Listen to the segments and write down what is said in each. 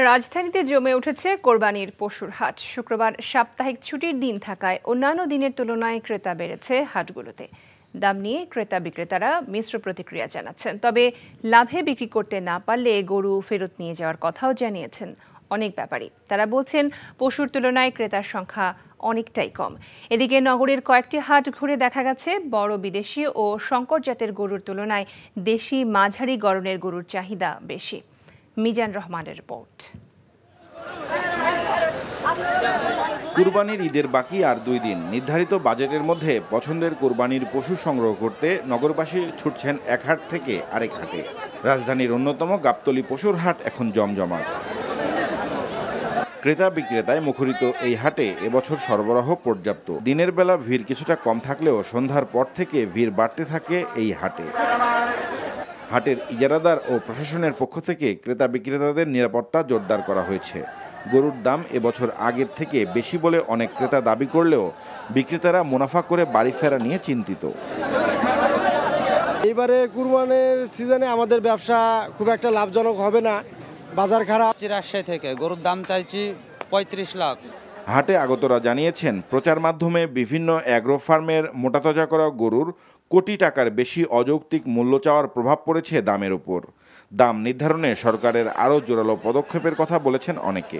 রাজধানীতে জমে উঠেছে কোরবানির পশুর হাট। শুক্রবার সাপ্তাহিক ছুটির দিন থাকায় অন্যান্য দিনের তুলনায় ক্রেতা বেড়েছে হাটগুলোতে। দাম নিয়ে ক্রেতা বিক্রেতারা মিশ্র প্রতিক্রিয়া জানাচ্ছেন। তবে লাভে বিক্রি করতে না পারলে গরু ফেরত নিয়ে যাওয়ার কথাও জানিয়েছেন অনেক ব্যাপারী। তারা বলছেন পশুর তুলনায় ক্রেতার সংখ্যা অনেকটাই কম। এদিকে নগরের কয়েকটি হাট ঘুরে দেখা গেছে বড় বিদেশি ও সংকর জাতের গরুর তুলনায় দেশি মাঝারি গড়নের গরুর চাহিদা বেশি। মিজান রহমানের রিপোর্ট। কুরবানির ঈদের বাকি আর 2 দিন। নির্ধারিত বাজেটের মধ্যে পছন্দের কুরবানির পশু সংগ্রহ করতে নগরবাসী ছুটছেন এক হাট থেকে আরেক হাটে। রাজধানীর অন্যতম গাবতলী পশুর হাট এখন জমজমাট। ক্রেতা বিক্রেতায় মুখরিত এই হাটে এবছর সরবরাহ পর্যাপ্ত। দিনের বেলা ভিড় কিছুটা কম থাকলেও সন্ধ্যার পর থেকে ভিড় বাড়তে থাকে এই হাটে। হাটের ইজারাদার ও প্রশাসনের পক্ষ থেকে ক্রেতা বিক্রেতাদের নিরাপত্তা জোরদার করা হয়েছে। গরুর দাম এবছর আগের থেকে বেশি বলে অনেক ক্রেতা দাবি করলেও বিক্রেতারা মুনাফা করে বাড়ি ফেরা নিয়ে চিন্তিত। এবারে কুরবানির সিজনে আমাদের ব্যবসা খুব একটা লাভজনক হবে না, বাজার খারাপ। রাজশাহী থেকে গরুর দাম চাইছি 35 লাখ। হাটে আগতরা জানিয়েছেন প্রচার মাধ্যমে বিভিন্ন অ্যাগ্রো ফার্মের মোটাতাজা করা গরুর কোটি টাকার বেশি অযৌক্তিক মূল্য চাওয়ার প্রভাব পড়েছে দামের উপর। দাম নির্ধারণে সরকারের আরও জোরালো পদক্ষেপের কথা বলেছেন অনেকে।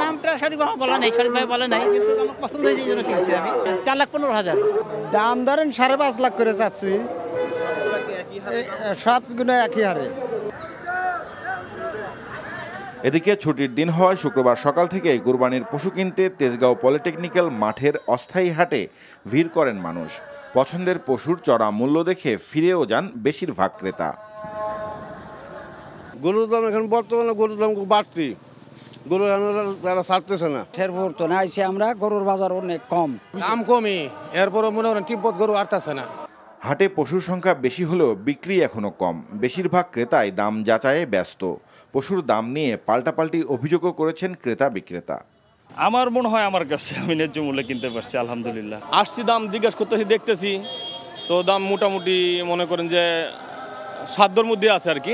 নামটা সঠিকভাবে বলা নেই, সঠিকভাবে বলে নাই, কিন্তু আমার পছন্দ হয়েছে এই জন্য কিনছি আমি। 4,15,000 দাম ধরেন 5.5 লাখ করে চাচ্ছি, সবগুলো একই হারে। এদিকে ছুটির দিন হওয়ায় শুক্রবার সকাল থেকে কুরবানির পশু কিনতে তেজগাঁও পলিটেকনিক্যাল মাঠের অস্থায়ী হাটে ভিড় করেন মানুষ। পছন্দের পশুর চড়া মূল্য দেখে ফিরেও যান বেশিরভাগ ক্রেতা। গরুর দাম এখন বর্তমানে গরুর দাম খুব বাড়তি, গরু তারা ছাড়তেছে না। ফেরপুর তো না আইসি আমরা, গরুর বাজার অনেক কম, দাম কমই, এরপরও মনে করেন তিব্বত গরু আসতেছে না। হাটে পশুর সংখ্যা বেশি হলেও বিক্রি এখনো কম। বেশিরভাগ ক্রেতাই দাম যাচাইয়ে ব্যস্ত। পশুর দাম নিয়ে পাল্টাপাল্টি অভিযোগও করেছেন ক্রেতা বিক্রেতা। আমার মনে হয় আমার কাছে আমি ন্যায্য মূল্যে কিনতে পারছি, আলহামদুলিল্লাহ। আসছি, দাম জিজ্ঞাসা করতেছি, দেখতেছি তো দাম মোটামুটি মনে করেন যে সাধ্যর মধ্যে আছে আর কি।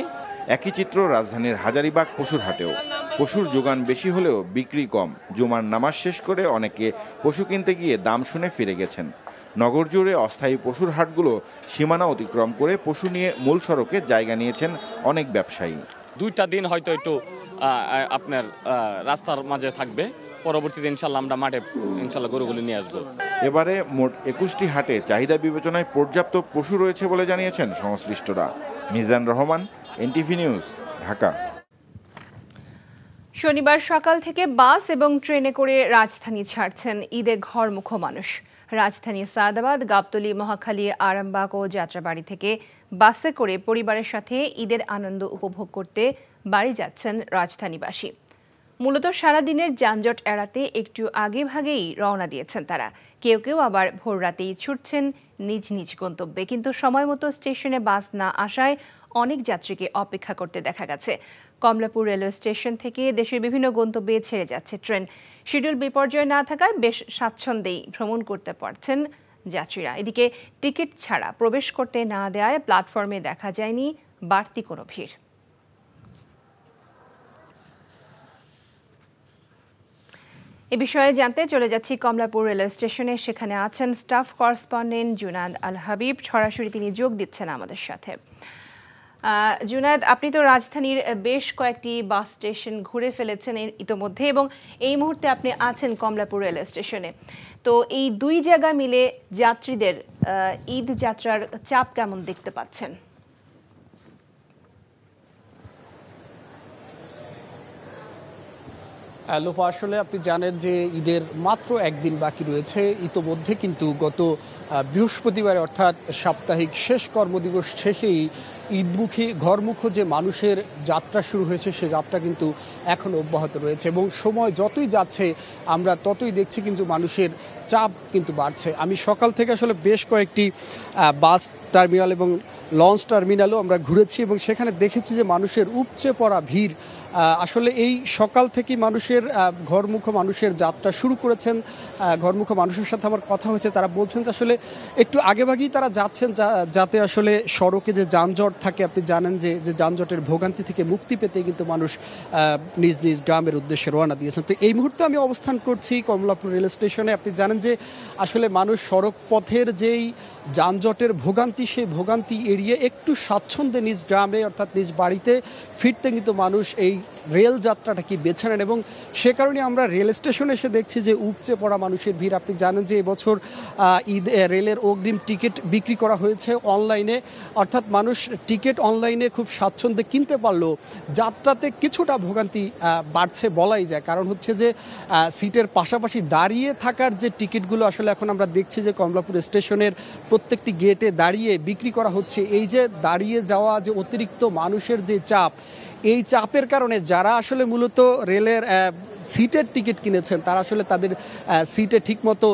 একই চিত্র রাজধানীর হাজারীবাগ পশুর হাটেও। পশুর যোগান বেশি হলেও বিক্রি কম। জুমার নামাজ শেষ করে অনেকে পশু কিনতে গিয়ে দাম শুনে ফিরে গেছেন। নগর জুড়ে অস্থায়ী পশুর হাটগুলো সীমানা অতিক্রম করে পশু নিয়ে মূল সড়কে জায়গা নিয়েছেন অনেক ব্যবসায়ী। 2টা দিন হয়তো একটু আপনার রাস্তার মাঝে থাকবে, পরবর্তীতে ইনশাল্লাহ আমরা মাঠে ইনশাল্লাহ গরুগুলি নিয়ে আসবো। এবারে মোট 21টি হাটে চাহিদা বিবেচনায় পর্যাপ্ত পশু রয়েছে বলে জানিয়েছেন সংশ্লিষ্টরা। Mizan Rahman, NTV news, Dhaka. শনিবার সকাল থেকে বাস এবং ট্রেনে করে রাজধানী ছাড়ছেন ঈদে ঘরমুখো মানুষ। রাজধানী সাদাবাদ, গাবতলী, মহাখালী, আরামবাগ ও যাত্রাবাড়ি থেকে বাসে করে পরিবারের সাথে ঈদের আনন্দ উপভোগ করতে বাড়ি যাচ্ছেন রাজধানীবাসী। মূলত সারাদিনের যানজট এড়াতে একটু আগে ভাগেই রওনা দিয়েছেন তারা। কেউ কেউ আবার ভোর রাতেই ছুটছেন নিজ নিজ গন্তব্যে। কিন্তু সময় মতো স্টেশনে বাস না আসায় অনেক যাত্রীকে অপেক্ষা করতে দেখা গেছে। কমলাপুর রেলওয়ে স্টেশন থেকে দেশের বিভিন্ন গন্তব্যে ছেড়ে যাচ্ছে ট্রেন। শিডিউল বিপর্যয় না থাকায় বেশ স্বাচ্ছন্দ্যেই ভ্রমণ করতে পারছেন যাত্রীরা। এদিকে টিকিট ছাড়া প্রবেশ করতে না দেওয়ায় প্ল্যাটফর্মে দেখা যায়নি বাড়তি কোনো ভিড়। এ বিষয়ে জানতে চলে যাচ্ছি কমলাপুর রেলওয়ে স্টেশনে। সেখানে আছেন স্টাফ করেসপন্ডেন্ট জুনাদ আল হাবিব। সরাসরি তিনি যোগ দিচ্ছেন আমাদের সাথে। জুনাদ, আপনি তো রাজধানীর বেশ কয়েকটি বাস স্টেশন ঘুরে ফেলেছেন ইতোমধ্যে এবং এই মুহূর্তে আপনি আছেন কমলাপুর রেলওয়ে স্টেশনে। তো এই 2 জায়গা মিলে যাত্রীদের ঈদ যাত্রার চাপ কেমন দেখতে পাচ্ছেন? লোপা, আসলে আপনি জানেন যে ঈদের মাত্র একদিন বাকি রয়েছে। ইতোমধ্যে কিন্তু গত বৃহস্পতিবার অর্থাৎ সাপ্তাহিক শেষ কর্মদিবস শেষেই ঈদমুখী ঘরমুখো যে মানুষের যাত্রা শুরু হয়েছে সে যাত্রা কিন্তু এখনও অব্যাহত রয়েছে এবং সময় যতই যাচ্ছে আমরা ততই দেখছি কিন্তু মানুষের চাপ কিন্তু বাড়ছে। আমি সকাল থেকে আসলে বেশ কয়েকটি বাস টার্মিনাল এবং লঞ্চ টার্মিনালও আমরা ঘুরেছি এবং সেখানে দেখেছি যে মানুষের উপচে পড়া ভিড়। আসলে এই সকাল থেকে মানুষের ঘরমুখো মানুষের যাত্রা শুরু করেছেন। ঘরমুখো মানুষের সাথে আমার কথা হয়েছে, তারা বলছেন যে আসলে একটু আগেভাগেই তারা যাচ্ছেন যাতে আসলে সড়কে যে যানজট থাকে আপনি জানেন যে যানজটের ভোগান্তি থেকে মুক্তি পেতে কিন্তু মানুষ নিজ নিজ গ্রামের উদ্দেশ্যে রওনা দিয়েছেন। তো এই মুহূর্তে আমি অবস্থান করছি কমলাপুর রেল স্টেশনে। আপনি জানেন যে আসলে মানুষ সড়ক পথের যেই যানজটের ভোগান্তি, সেই ভোগান্তি এড়িয়ে একটু স্বাচ্ছন্দ্যে নিজ গ্রামে অর্থাৎ নিজ বাড়িতে ফিরতে কিন্তু মানুষ এই রেল যাত্রাটা কি বেছে নেন, এবং সে কারণে আমরা রেল স্টেশনে এসে দেখছি যে উপচে পড়া মানুষের ভিড়। আপনি জানেন যে এবছর রেলের অগ্রিম টিকিট বিক্রি করা হয়েছে অনলাইনে, অর্থাৎ মানুষ টিকিট অনলাইনে খুব স্বাচ্ছন্দ্যে কিনতে পারলেও যাত্রাতে কিছুটা ভোগান্তি বাড়ছে বলাই যায়। কারণ হচ্ছে যে সিটের পাশাপাশি দাঁড়িয়ে থাকার যে টিকিটগুলো আসলে এখন আমরা দেখছি যে কমলাপুর স্টেশনের প্রত্যেকটি গেটে দাঁড়িয়ে বিক্রি করা হচ্ছে। এই যে দাঁড়িয়ে যাওয়া যে অতিরিক্ত মানুষের যে চাপ, এই চাপের কারণে যারা আসলে মূলত রেলের সিটের টিকিট কিনেছেন তারা আসলে তাদের সিটে ঠিকমতো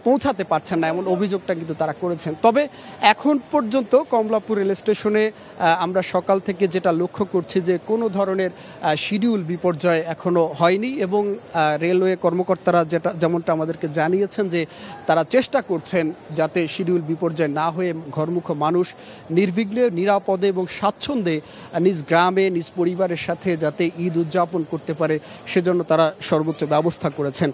পৌঁছাতে পারছেন না, এমন অভিযোগটা কিন্তু তারা করেছেন। তবে এখন পর্যন্ত কমলাপুর রেল স্টেশনে আমরা সকাল থেকে যেটা লক্ষ্য করছি যে কোনো ধরনের শিডিউল বিপর্যয় এখনও হয়নি, এবং রেলওয়ে কর্মকর্তারা যেমনটা আমাদেরকে জানিয়েছেন যে তারা চেষ্টা করছেন যাতে শিডিউল বিপর্যয় না হয়ে ঘরমুখ মানুষ নির্বিঘ্নে, নিরাপদে এবং স্বাচ্ছন্দ্যে নিজ গ্রামে নিজ পরিবারের সাথে যাতে ঈদ উদযাপন করতে পারে সেজন্য তারা সর্বোচ্চ ব্যবস্থা করেছেন।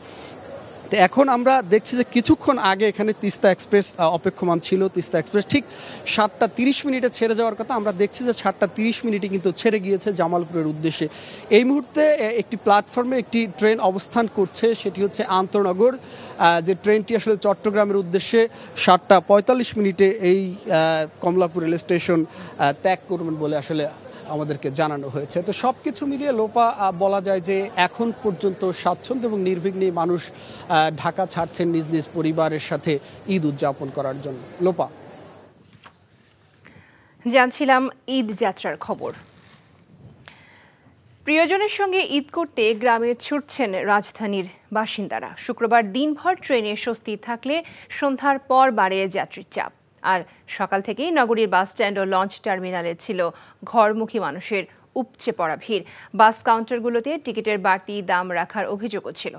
তো এখন আমরা দেখছি যে কিছুক্ষণ আগে এখানে তিস্তা এক্সপ্রেস অপেক্ষমান ছিল। তিস্তা এক্সপ্রেস ঠিক 7:30 ছেড়ে যাওয়ার কথা, আমরা দেখছি যে 7:30 কিন্তু ছেড়ে গিয়েছে জামালপুরের উদ্দেশ্যে। এই মুহূর্তে একটি প্ল্যাটফর্মে একটি ট্রেন অবস্থান করছে, সেটি হচ্ছে আন্তনগর, যে ট্রেনটি আসলে চট্টগ্রামের উদ্দেশ্যে 7:45 এই কমলাপুর রেল স্টেশন ত্যাগ করবেন বলে আসলে আমাদেরকে জানানো হয়েছে। তো সব কিছু মিলিয়ে লোপা বলা যায় যে এখন পর্যন্ত স্বাচ্ছন্দ্য এবং নির্বিঘ্নে মানুষ ঢাকা ছাড়ছেন নিজ নিজ পরিবারের সাথে ঈদ উদযাপন করার জন্য। লোপা, জানছিলাম ঈদ যাত্রার খবর। প্রিয়জনের সঙ্গে ঈদ করতে গ্রামে ছুটছেন রাজধানীর বাসিন্দারা। শুক্রবার দিনভর ট্রেনে স্বস্তি থাকলে সন্ধ্যার পর বাড়ে যাত্রীর চাপ। আর সকাল থেকেই নগরীর বাস স্ট্যান্ড ও লঞ্চ টার্মিনালে ছিল ঘরমুখী মানুষের উপচে পড়া ভিড়। বাস কাউন্টারগুলোতে টিকিটের বাড়তি দাম রাখার অভিযোগও ছিল।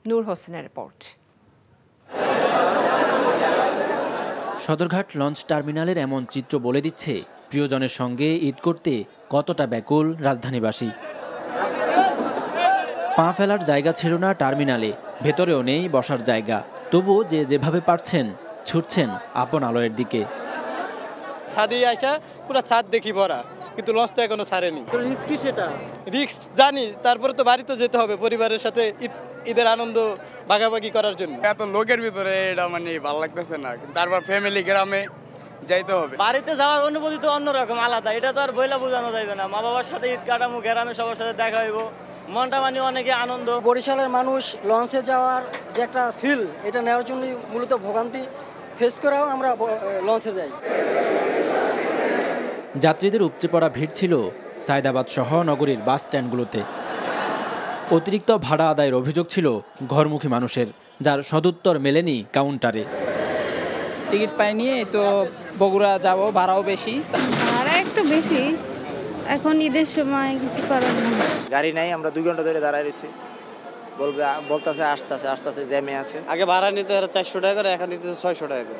নূর হোসেনের রিপোর্ট। সদরঘাট লঞ্চ টার্মিনালের এমন চিত্র বলে দিচ্ছে প্রিয়জনের সঙ্গে ঈদ করতে কতটা ব্যাকুল রাজধানীবাসী। পা ফেলার জায়গা ছিল না টার্মিনালে, ভেতরেও নেই বসার জায়গা, তবুও যে যেভাবে পারছেন ছুটছেন আপন আলোয়ের দিকে। ছাদে আসা পুরো ছাদ দেখি ভরা, কিন্তু লঞ্চ তো এখনো ছাড়েনি। রিস্ক কি সেটা? রিস্ক জানি, তারপরে তো বাড়ি তো যেতে হবে পরিবারের সাথে ঈদের আনন্দ ভাগাভাগি করার জন্য। এত লোকের ভিতরে এটা মানে ভালো লাগতেছে না, তারপর ফ্যামিলি গ্রামে যাইতে হবে। বাড়িতে যাওয়ার অনুভূতি তো অন্যরকম, আলাদা, এটা তো আর বইলা বোঝানো যাবে না। মা বাবার সাথে ঈদ কাটামো, গ্রামে সবার সাথে দেখা হইব, মনটা মানে অনেকে আনন্দ। বরিশালের মানুষ লঞ্চে যাওয়ার যে একটা ফিল, এটা নেওয়ার জন্য মূলত ভোগান্তি ফেস করেও আমরা লঞ্চে যাই। যাত্রীদের উপচে পড়া ভিড় ছিল সায়দাবাদ সহ নগরীর বাস স্ট্যান্ডগুলোতে। অতিরিক্ত ভাড়া আদায়ের অভিযোগ ছিল ঘরমুখী মানুষের, যার সদুত্তর মেলেনি কাউন্টারে। টিকিট পাইনি তো বগুড়া যাব, ভাড়াও বেশি। ভাড়া একটু বেশি, এখন ঈদের সময় কিছু করার নেই। গাড়ি নাই, আমরা 2 ঘন্টা ধরে দাঁড়ায় রয়েছি। বলতেছে আসতেছে জ্যামে আছে। আগে ভাড়া নিতে 400 টাকা করে, এখন নিতেছে 600 টাকা করে।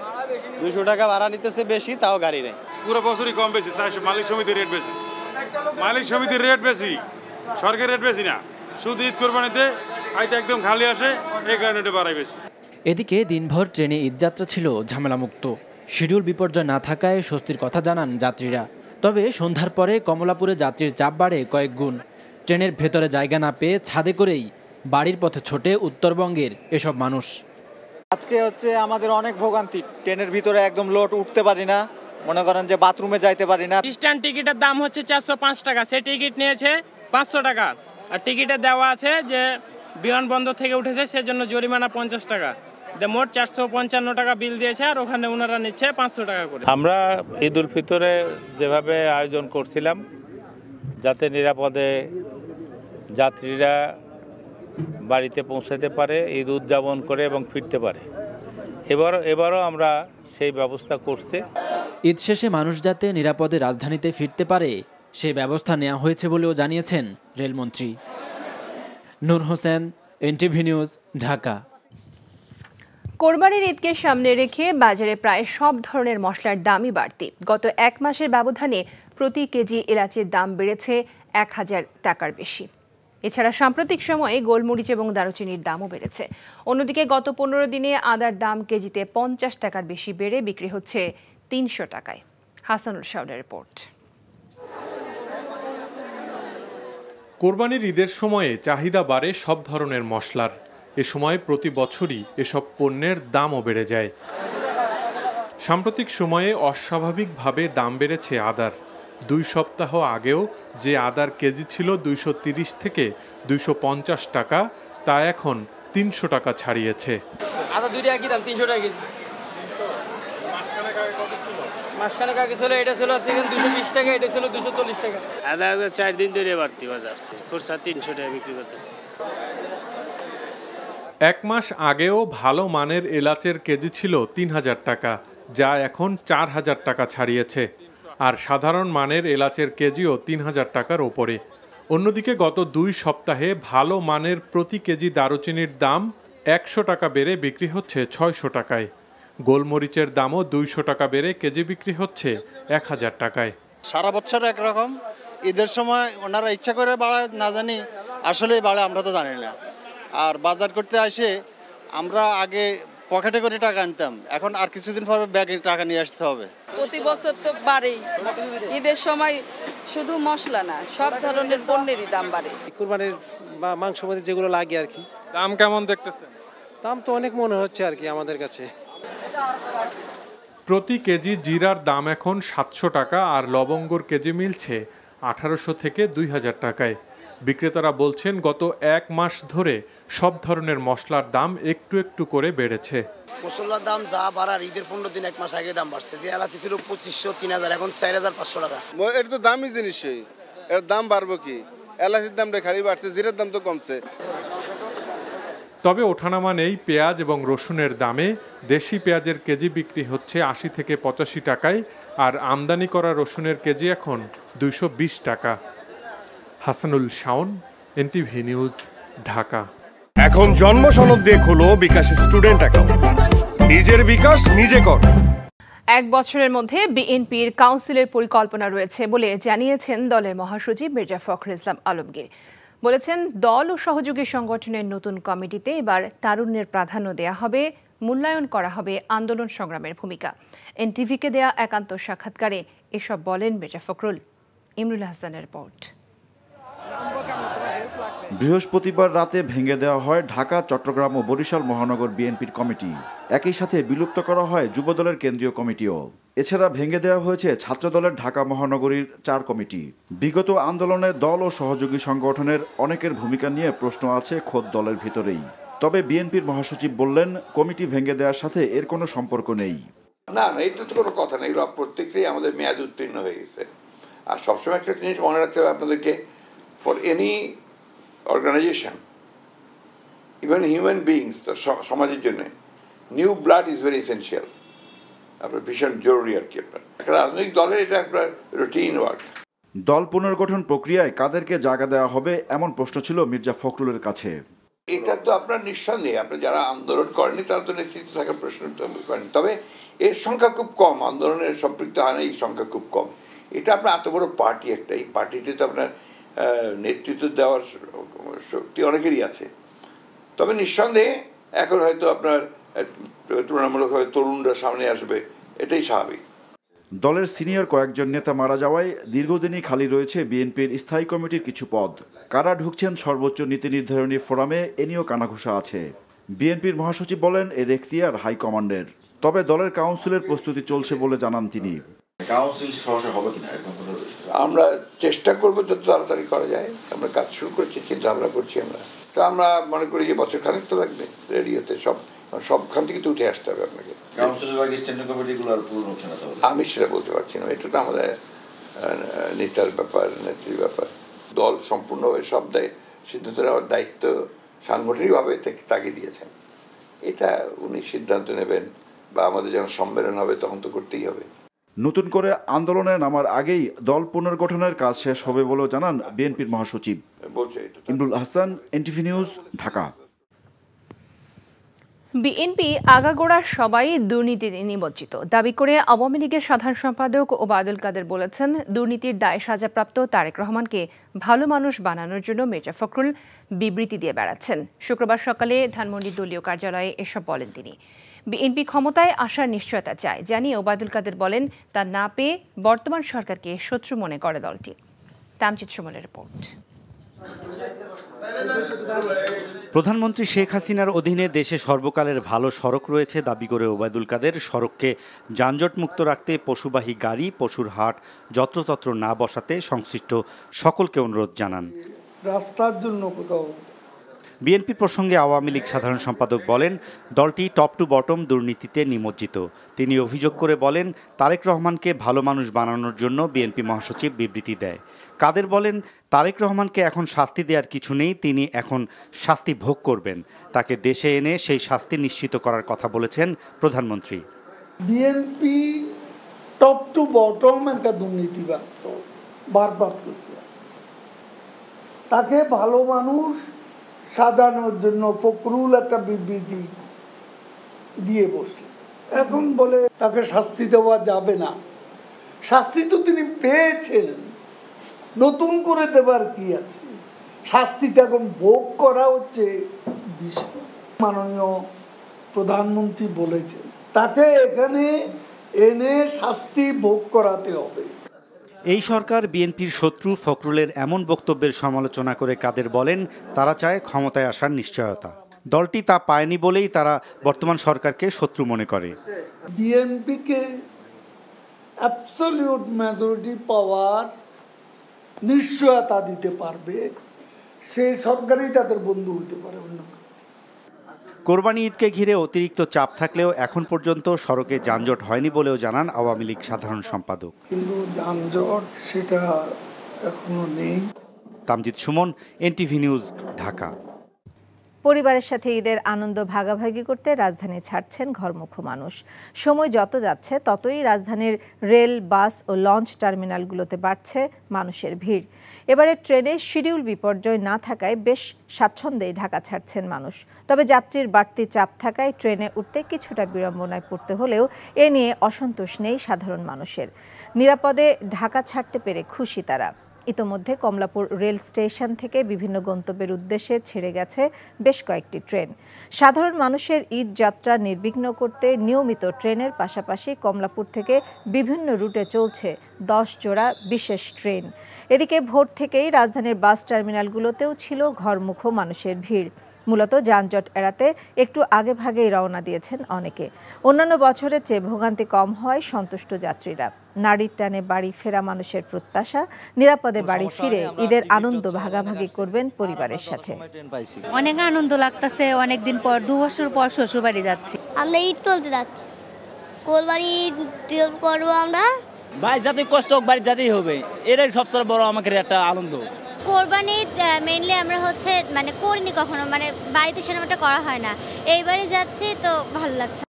200 টাকা ভাড়া নিতেছে বেশি, তাও গাড়ি নেই। পুরো বছরই কম বেশি, মালিক সমিতির রেট বেশি, মালিক সমিতির রেট বেশি, সরকারের রেট বেশি না। শুধু ঈদ কোরবানিতে আইতে একদম খালি আসে, এই কারণে এটা বাড়াই বেশি। এদিকে দিনভর ট্রেনে ঈদযাত্রা ছিল ঝামেলামুক্ত। শিডিউল বিপর্যয় না থাকায় স্বস্তির কথা জানান যাত্রীরা। তবে সন্ধ্যার পরে কমলাপুরে যাত্রীর চাপ বাড়ে কয়েক গুণ। ট্রেনের ভেতরে জায়গা না পেয়ে ছাদে করেই বাড়ির পথে ছোটে উত্তরবঙ্গের এসব মানুষ। আজকে হচ্ছে আমাদের অনেক ভোগান্তি, ট্রেনের ভিতরে একদম লোড উঠতে পারি না, মনে করেন যে বাথরুমে যাইতে পারি না। স্ট্যান্ড টিকিটের দাম হচ্ছে 405 টাকা, সে টিকিট নিয়েছে 500 টাকা। আর টিকিটে দেওয়া আছে যে বিমানবন্দর থেকে উঠেছে সেজন্য জরিমানা 50 টাকা। মোট 455 টাকা বিল দিয়েছে, আর ওখানে ওনারা নিচ্ছে 500 টাকা করে। আমরা ঈদ উল ফিতরে যেভাবে আয়োজন করছিলাম যাতে নিরাপদে যাত্রীরা বাড়িতে পৌঁছাতে পারে, ঈদ উদযাপন করে এবং ফিরতে পারে, এবারও আমরা সেই ব্যবস্থা করছি। ঈদ শেষে মানুষ যাতে নিরাপদে রাজধানীতে ফিরতে পারে সেই ব্যবস্থা নেওয়া হয়েছে বলেও জানিয়েছেন রেলমন্ত্রী। নূর হোসেন, এনটিভি নিউজ, ঢাকা। কোরবানির ঈদকে সামনে রেখে বাজারে প্রায় সব ধরনের মশলার দামই বাড়তি। গত 1 মাসের ব্যবধানে প্রতি কেজি এলাচের দাম বেড়েছে 1000 টাকার বেশি। এছাড়া সাম্প্রতিক সময়ে গোলমরিচ এবং দারুচিনির দামও বেড়েছে। অন্যদিকে গত 15 দিনে আদার দাম কেজিতে 50 টাকার বেশি বেড়ে বিক্রি হচ্ছে 300 টাকায়। হাসানুল শাওনের রিপোর্ট। কোরবানির ঈদের সময়ে চাহিদা বাড়ে সব ধরনের মশলার। এ সময় প্রতি বছরই এসব পণ্যের দামও বেড়ে যায়। সাম্প্রতিক সময়ে অস্বাভাবিকভাবে দাম বেড়েছে আদার। 2 সপ্তাহ আগেও যে আদার কেজি ছিল 230 থেকে 250 টাকা, তা এখন 300 টাকা ছাড়িয়েছে। আদা 2 টাকা কি দাম? 300 টাকা কেজি। মাসখানেক আগে ছিল এটা ছিল 220 টাকা, এটা ছিল 240 টাকা। আদা 4 দিন ধরে বাড়তি বাজার, খুচরা 300 টাকা বিক্রি করতেছে। 1 মাস আগেও ভালো মানের এলাচের কেজি ছিল 3000 টাকা, যা এখন 4000 টাকা ছাড়িয়েছে। আর সাধারণ মানের এলাচের কেজিও 3000 টাকার ওপরে। অন্যদিকে গত 2 সপ্তাহে ভালো মানের প্রতি কেজি দারুচিনির দাম 100 টাকা বেড়ে বিক্রি হচ্ছে 600 টাকায়। গোলমরিচের দামও 200 টাকা বেড়ে কেজি বিক্রি হচ্ছে 1000 টাকায়। সারা বছর একরকম, ঈদের সময় ওনারা ইচ্ছা করে বাড়ায় না জানি, আসলেই বাড়ে আমরা তো জানি না। আর বাজার করতে আসে আমরা আগে পকেটে করে টাকা আনতাম, এখন আর কিছুদিন পর ব্যাগে টাকা নিয়ে আসতে হবে। প্রতি বছর তো বাড়েই, ঈদের সময় শুধু মশলা না সব ধরনের পণ্যেরই দাম বাড়ে। কুরবানির বা মাংস মধ্যে যেগুলো লাগে আর কি। দাম কেমন দেখতেছেন? দাম তো অনেক মনে হচ্ছে আর কি আমাদের কাছে। প্রতি কেজি জিরার দাম এখন 700 টাকা, আর লবঙ্গর কেজি মিলছে 1800 থেকে 2000 টাকায়। বিক্রেতারা বলছেন গত 1 মাস ধরে সব ধরনের মশলার দাম একটু একটু করে বেড়েছে। মশলার দাম যা বাড়ার ঈদের 15 দিন 1 মাস আগে দাম বাড়ছে। যে এলাচি ছিল 2500 3000, এখন 4500 টাকা। এটা তো দামি জিনিসই, এর দাম বাড়বো কি? এলাচির দামটা খালি বাড়ছে, জিরার দাম তো কমছে। তবে ওঠানামা নেই পেঁয়াজ এবং রসুনের দামে। দেশি পেঁয়াজের কেজি বিক্রি হচ্ছে 80 থেকে 85 টাকায়, আর আমদানি করা রসুনের কেজি এখন 220 টাকা। Hasanul Shaon, NTV news, Dhaka. এখন জন্ম সনদ দিয়ে খোলো বিকাশ স্টুডেন্ট অ্যাকাউন্ট। নিজের বিকাশ নিজে কর। 1 বছরের মধ্যে বিএনপির কাউন্সিলের পরিকল্পনা রয়েছে বলে জানিয়েছেন দলের মহাসচিব মির্জা ফখরুল ইসলাম আলমগীর। বলেছেন দল ও সহযোগী সংগঠনের নতুন কমিটিতে এবার তারুণ্যের প্রাধান্য দেয়া হবে, মূল্যায়ন করা হবে আন্দোলন সংগ্রামের ভূমিকা। এনটিভিকে দেয়া একান্ত সাক্ষাৎকারে এসব বলেন মির্জা ফখরুল। ইমরুল হাসানের রিপোর্ট। বৃহস্পতিবার রাতে ভেঙে দেওয়া হয় ঢাকা, চট্টগ্রাম ও বরিশাল মহানগর বিএনপির কমিটি। একই সাথে বিলুপ্ত করা হয় যুবদলের কেন্দ্রীয় কমিটিও। এছাড়া ভেঙে দেওয়া হয়েছে ছাত্রদলের ঢাকা মহানগরীর 4 কমিটি। বিগত আন্দোলনে দল ও সহযোগী সংগঠনের অনেকের ভূমিকা নিয়ে প্রশ্ন আছে খোদ দলের ভিতরেই। তবে বিএনপির মহাসচিব বললেন, কমিটি ভেঙে দেওয়ার সাথে এর কোনো সম্পর্ক নেই। না না, এটা তো কোনো কথা নেই। প্রত্যেকটাই আমাদের মেয়াদ উত্তীর্ণ হয়ে গেছে। আর সবসময় একটা জিনিস মনে রাখতে হবে আপনাদেরকে, for any organisation, even human beings, সমাজের জন্য new blood is very essential. আপনার ভীষণ জরুরি আর কি। আপনার একটা রাজনৈতিক দলের এটা আপনার রুটিন ওয়ার্ক। দল পুনর্গঠন প্রক্রিয়ায় কাদেরকে জায়গা দেওয়া হবে এমন প্রশ্ন ছিল মির্জা ফখরুলের কাছে। এটা তো আপনার নিঃসন্দেহে আপনার যারা আন্দোলন করেনি তারা তো নেতৃত্ব থাকার প্রশ্ন করেন। তবে এর সংখ্যা খুব কম, আন্দোলনের সম্পৃক্ত হয় না, এই সংখ্যা খুব কম। এটা আপনার এত বড় পার্টি একটা, এই পার্টিতে তো আপনার নেতৃত্ব দেওয়ার শক্তি অনেকেরই আছে। তবে নিঃসন্দেহে এখন হয়তো আপনার তুলনামূলকভাবে তরুণরা সামনে আসবে, এটাই স্বাভাবিক। দলের সিনিয়র কয়েকজন নেতা মারা যাওয়ায় দীর্ঘদিনই খালি রয়েছে বিএনপির স্থায়ী কমিটির কিছু পদ। কারা ঢুকছেন সর্বোচ্চ নীতি নির্ধারণী ফোরামে এ নিয়েও কানাঘুষা আছে। বিএনপির মহাসচিব বলেন, এর এখতিয়ার হাইকমান্ডের। তবে দলের কাউন্সিলের প্রস্তুতি চলছে বলে জানান তিনি। কাউন্সিল সহজে হবে কিনা আমরা চেষ্টা করবো যত তাড়াতাড়ি করা যায়। আমরা কাজ শুরু করছি, চিন্তা ভাবনা করছি। তো আমরা মনে করি যে বছর খানিক তো লাগবে রেডিওতে সবখান থেকে তো উঠে আসতে হবে আপনাকে। আমি সেটা বলতে পারছি না, এটা তো আমাদের নেতার ব্যাপার, নেত্রীর ব্যাপার। দল সম্পূর্ণভাবে সব সিদ্ধান্ত নেওয়ার দায়িত্ব সাংগঠনিকভাবে তাকে দিয়েছেন। এটা উনি সিদ্ধান্ত নেবেন, বা আমাদের যখন সম্মেলন হবে তখন তো করতেই হবে। নতুন করে আন্দোলনে নামার আগেই দল পুনর্গঠনের কাজ শেষ হবে বলেও জানান বিএনপির মহাসচিব। Imrul Hasan, NTV news, Dhaka. BNP আগাগোড়া সবাই দুর্নীতিতে নিমজ্জিত দাবি করে আওয়ামী লীগের সাধারণ সম্পাদক ওবায়দুল কাদের বলেছেন, দুর্নীতির দায়ে সাজাপ্রাপ্ত তারেক রহমানকে ভালো মানুষ বানানোর জন্য মির্জা ফখরুল বিবৃতি দিয়ে বেড়াচ্ছেন। শুক্রবার সকালে ধানমন্ডি দলীয় কার্যালয়ে এসব বলেন তিনি। বিএনপি ক্ষমতায় আসার নিশ্চয়তা চায় জানিয়ে ওবায়দুল কাদের বলেন, তা না পেয়ে বর্তমান সরকারকে শত্রু মনে করে দলটি। তামজিদ সুমনের রিপোর্ট। প্রধানমন্ত্রী শেখ হাসিনার অধীনে দেশে সর্বকালের ভালো সড়ক রয়েছে দাবি করে ওবায়দুল কাদের সড়ককে যানজটমুক্ত রাখতে পশুবাহী গাড়ি, পশুর হাট যত্রতত্র না বসাতে সংশ্লিষ্ট সকলকে অনুরোধ জানান। রাস্তার জন্য কোথাও বিএনপি প্রসঙ্গে আওয়ামী লীগ সাধারণ সম্পাদক বলেন, দলটি টপ টু বটম দুর্নীতিতে নিমজ্জিত। তিনি অভিযোগ করে বলেন, তারেক রহমানকে ভালো মানুষ বানানোর জন্য বিএনপি মহাসচিব বিবৃতি দেয়। কাদের বলেন, তারেক রহমানকে এখন শাস্তি দেওয়ার কিছু নেই, তিনি এখন শাস্তি ভোগ করবেন। তাকে দেশে এনে সেই শাস্তি নিশ্চিত করার কথা বলেছেন প্রধানমন্ত্রী। বিএনপি টপ টু বটম একটা দুর্নীতিবাজ বারবার করছে, তাকে ভালো মানুষ সাজানোর জন্য ফখরুল একটা বিবৃতি দিয়ে বসলেন। এখন বলে তাকে শাস্তি দেওয়া যাবে না। শাস্তি তো তিনি পেয়েছেন, নতুন করে দেবার কি আছে? শাস্তিটা এখন ভোগ করা হচ্ছে বিষয়। মাননীয় প্রধানমন্ত্রী বলেছেন, তাকে এখানে এনে শাস্তি ভোগ করাতে হবে। এই সরকার বিএনপির শত্রু ফখরুলের এমন বক্তব্যের সমালোচনা করে কাদের বলেন, তারা চায় ক্ষমতায় আসার নিশ্চয়তা। দলটি তা পায়নি বলেই তারা বর্তমান সরকারকে শত্রু মনে করে। বিএনপিকে অ্যাবসলিউট মেজরিটি পাওয়ার নিশ্চয়তা দিতে পারবে, সেই সরকারই তাদের বন্ধু হতে পারে। অন্য কোরবানি ঈদকে ঘিরে অতিরিক্ত চাপ থাকলেও এখন পর্যন্ত সড়কে যানজট হয়নি বলেও জানান আওয়ামী লীগ সাধারণ সম্পাদক। কিন্তু যানজট সেটা এখনো নেই। Tamjid Suman, NTV news, Dhaka. পরিবারের সাথে ঈদের আনন্দ ভাগাভাগি করতে রাজধানী ছাড়ছেন ঘরমুখো মানুষ। সময় যত যাচ্ছে ততই রাজধানীর রেল, বাস ও লঞ্চ টার্মিনালগুলোতে বাড়ছে মানুষের ভিড়। এবারে ট্রেনে শিডিউল বিপর্যয় না থাকায় বেশ স্বাচ্ছন্দ্যেই ঢাকা ছাড়ছেন মানুষ। তবে যাত্রীর বাড়তি চাপ থাকায় ট্রেনে উঠতে কিছুটা বিড়ম্বনায় পড়তে হলেও এ নিয়ে অসন্তোষ নেই সাধারণ মানুষের। নিরাপদে ঢাকা ছাড়তে পেরে খুশি তারা। ইতোমধ্যে কমলাপুর রেল স্টেশন থেকে বিভিন্ন গন্তব্যের উদ্দেশ্যে ছেড়ে গেছে বেশ কয়েকটি ট্রেন। সাধারণ মানুষের ঈদ যাত্রা নির্বিঘ্ন করতে নিয়মিত ট্রেনের পাশাপাশি কমলাপুর থেকে বিভিন্ন রুটে চলছে 10 জোড়া বিশেষ ট্রেন। এদিকে ভোর থেকেই রাজধানীর বাস টার্মিনালগুলোতেও ছিল ঘরমুখো মানুষের ভিড়। মূলত যানজট এড়াতে একটু আগে ভাগেই রওনা দিয়েছেন অনেকে। অন্যান্য বছরের চেয়ে ভোগান্তি কম হয় সন্তুষ্ট যাত্রীরা। নারীর টানে বাড়ি ফেরা মানুষের প্রত্যাশা, নিরাপদে বাড়ি ফিরে ঈদের আনন্দ ভাগাভাগি করবেন পরিবারের সাথে। অনেক আনন্দ লাগতেছে, অনেকদিন পর 2 বছর পর শ্বশুর বাড়ি যাচ্ছি। আমরা ঈদ তুলতে যাচ্ছি, কোরবানি করবো আমরা। ভাই যাতে কষ্ট হোক বাড়ি যাতেই হবে, এটাই সবচেয়ে বড় আমাদের একটা আনন্দ। কোরবানি মেইনলি আমরা মানে করিনি কখনো, মানে বাড়িতে সেরকমটা করা হয় না, এইবারই যাচ্ছি তো ভালো লাগছে।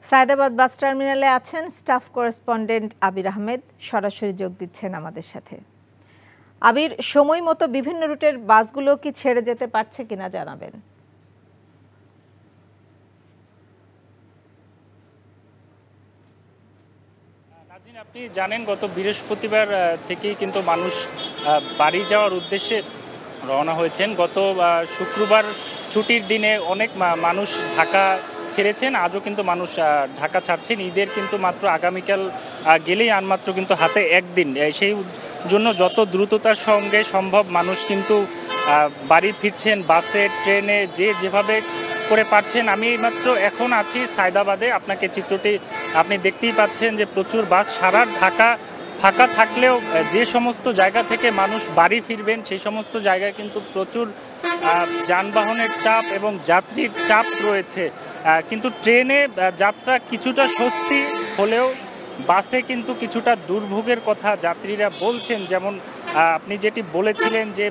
সায়দাবাদ বাস টার্মিনালে আছেন স্টাফ করেসপন্ডেন্ট আবির আহমেদ, সরাসরি যোগ দিচ্ছেন আমাদের সাথে। আবির, সময় মতো বিভিন্ন রুটের বাসগুলো কি ছেড়ে যেতে পারছে কিনা জানাবেন। আপনি জানেন গত বৃহস্পতিবার থেকেই কিন্তু মানুষ বাড়ি যাওয়ার উদ্দেশ্যে রওনা হয়েছেন। গত শুক্রবার ছুটির দিনে অনেক মানুষ ঢাকা ছেড়েছেন, আজও কিন্তু মানুষ ঢাকা ছাড়ছেন। ঈদের কিন্তু মাত্র আগামীকাল গেলেই আনমাত্র কিন্তু হাতে একদিন, সেই জন্য যত দ্রুততার সঙ্গে সম্ভব মানুষ কিন্তু বাড়ি ফিরছেন বাসে, ট্রেনে, যেভাবে করে পারছেন। আমি মাত্র এখন আছি সায়দাবাদে, আপনাকে চিত্রটি আপনি দেখতেই পাচ্ছেন যে প্রচুর বাস, সারা ঢাকা ফাঁকা থাকলেও যে সমস্ত জায়গা থেকে মানুষ বাড়ি ফিরবেন সেই সমস্ত জায়গায় কিন্তু প্রচুর যানবাহনের চাপ এবং যাত্রীর চাপ রয়েছে। কিন্তু ট্রেনে যাত্রা কিছুটা স্বস্তি হলেও বাসে কিন্তু কিছুটা দুর্ভোগের কথা যাত্রীরা বলছেন। যেমন আপনি যেটি বলেছিলেন যে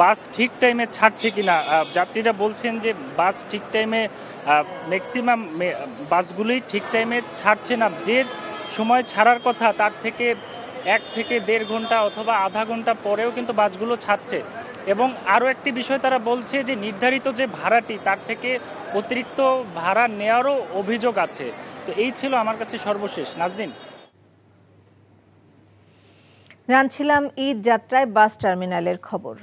বাস ঠিক টাইমে ছাড়ছে কিনা, যাত্রীরা বলছেন যে বাস ঠিক টাইমে, ম্যাক্সিমাম বাসগুলোই ঠিক টাইমে ছাড়ছে না। যে সময় ছাড়ার কথা তার থেকে 1 থেকে 1.5 ঘন্টা অথবা আধা ঘন্টা পরেও কিন্তু বাসগুলো ছাড়ছে। এবং আরও একটি বিষয় তারা বলছে যে নির্ধারিত যে ভাড়াটি তার থেকে অতিরিক্ত ভাড়া নেওয়ারও অভিযোগ আছে। তো এই ছিল আমার কাছে সর্বশেষ। নাজনীন, জানছিলাম ঈদ যাত্রায় বাস টার্মিনালের খবর।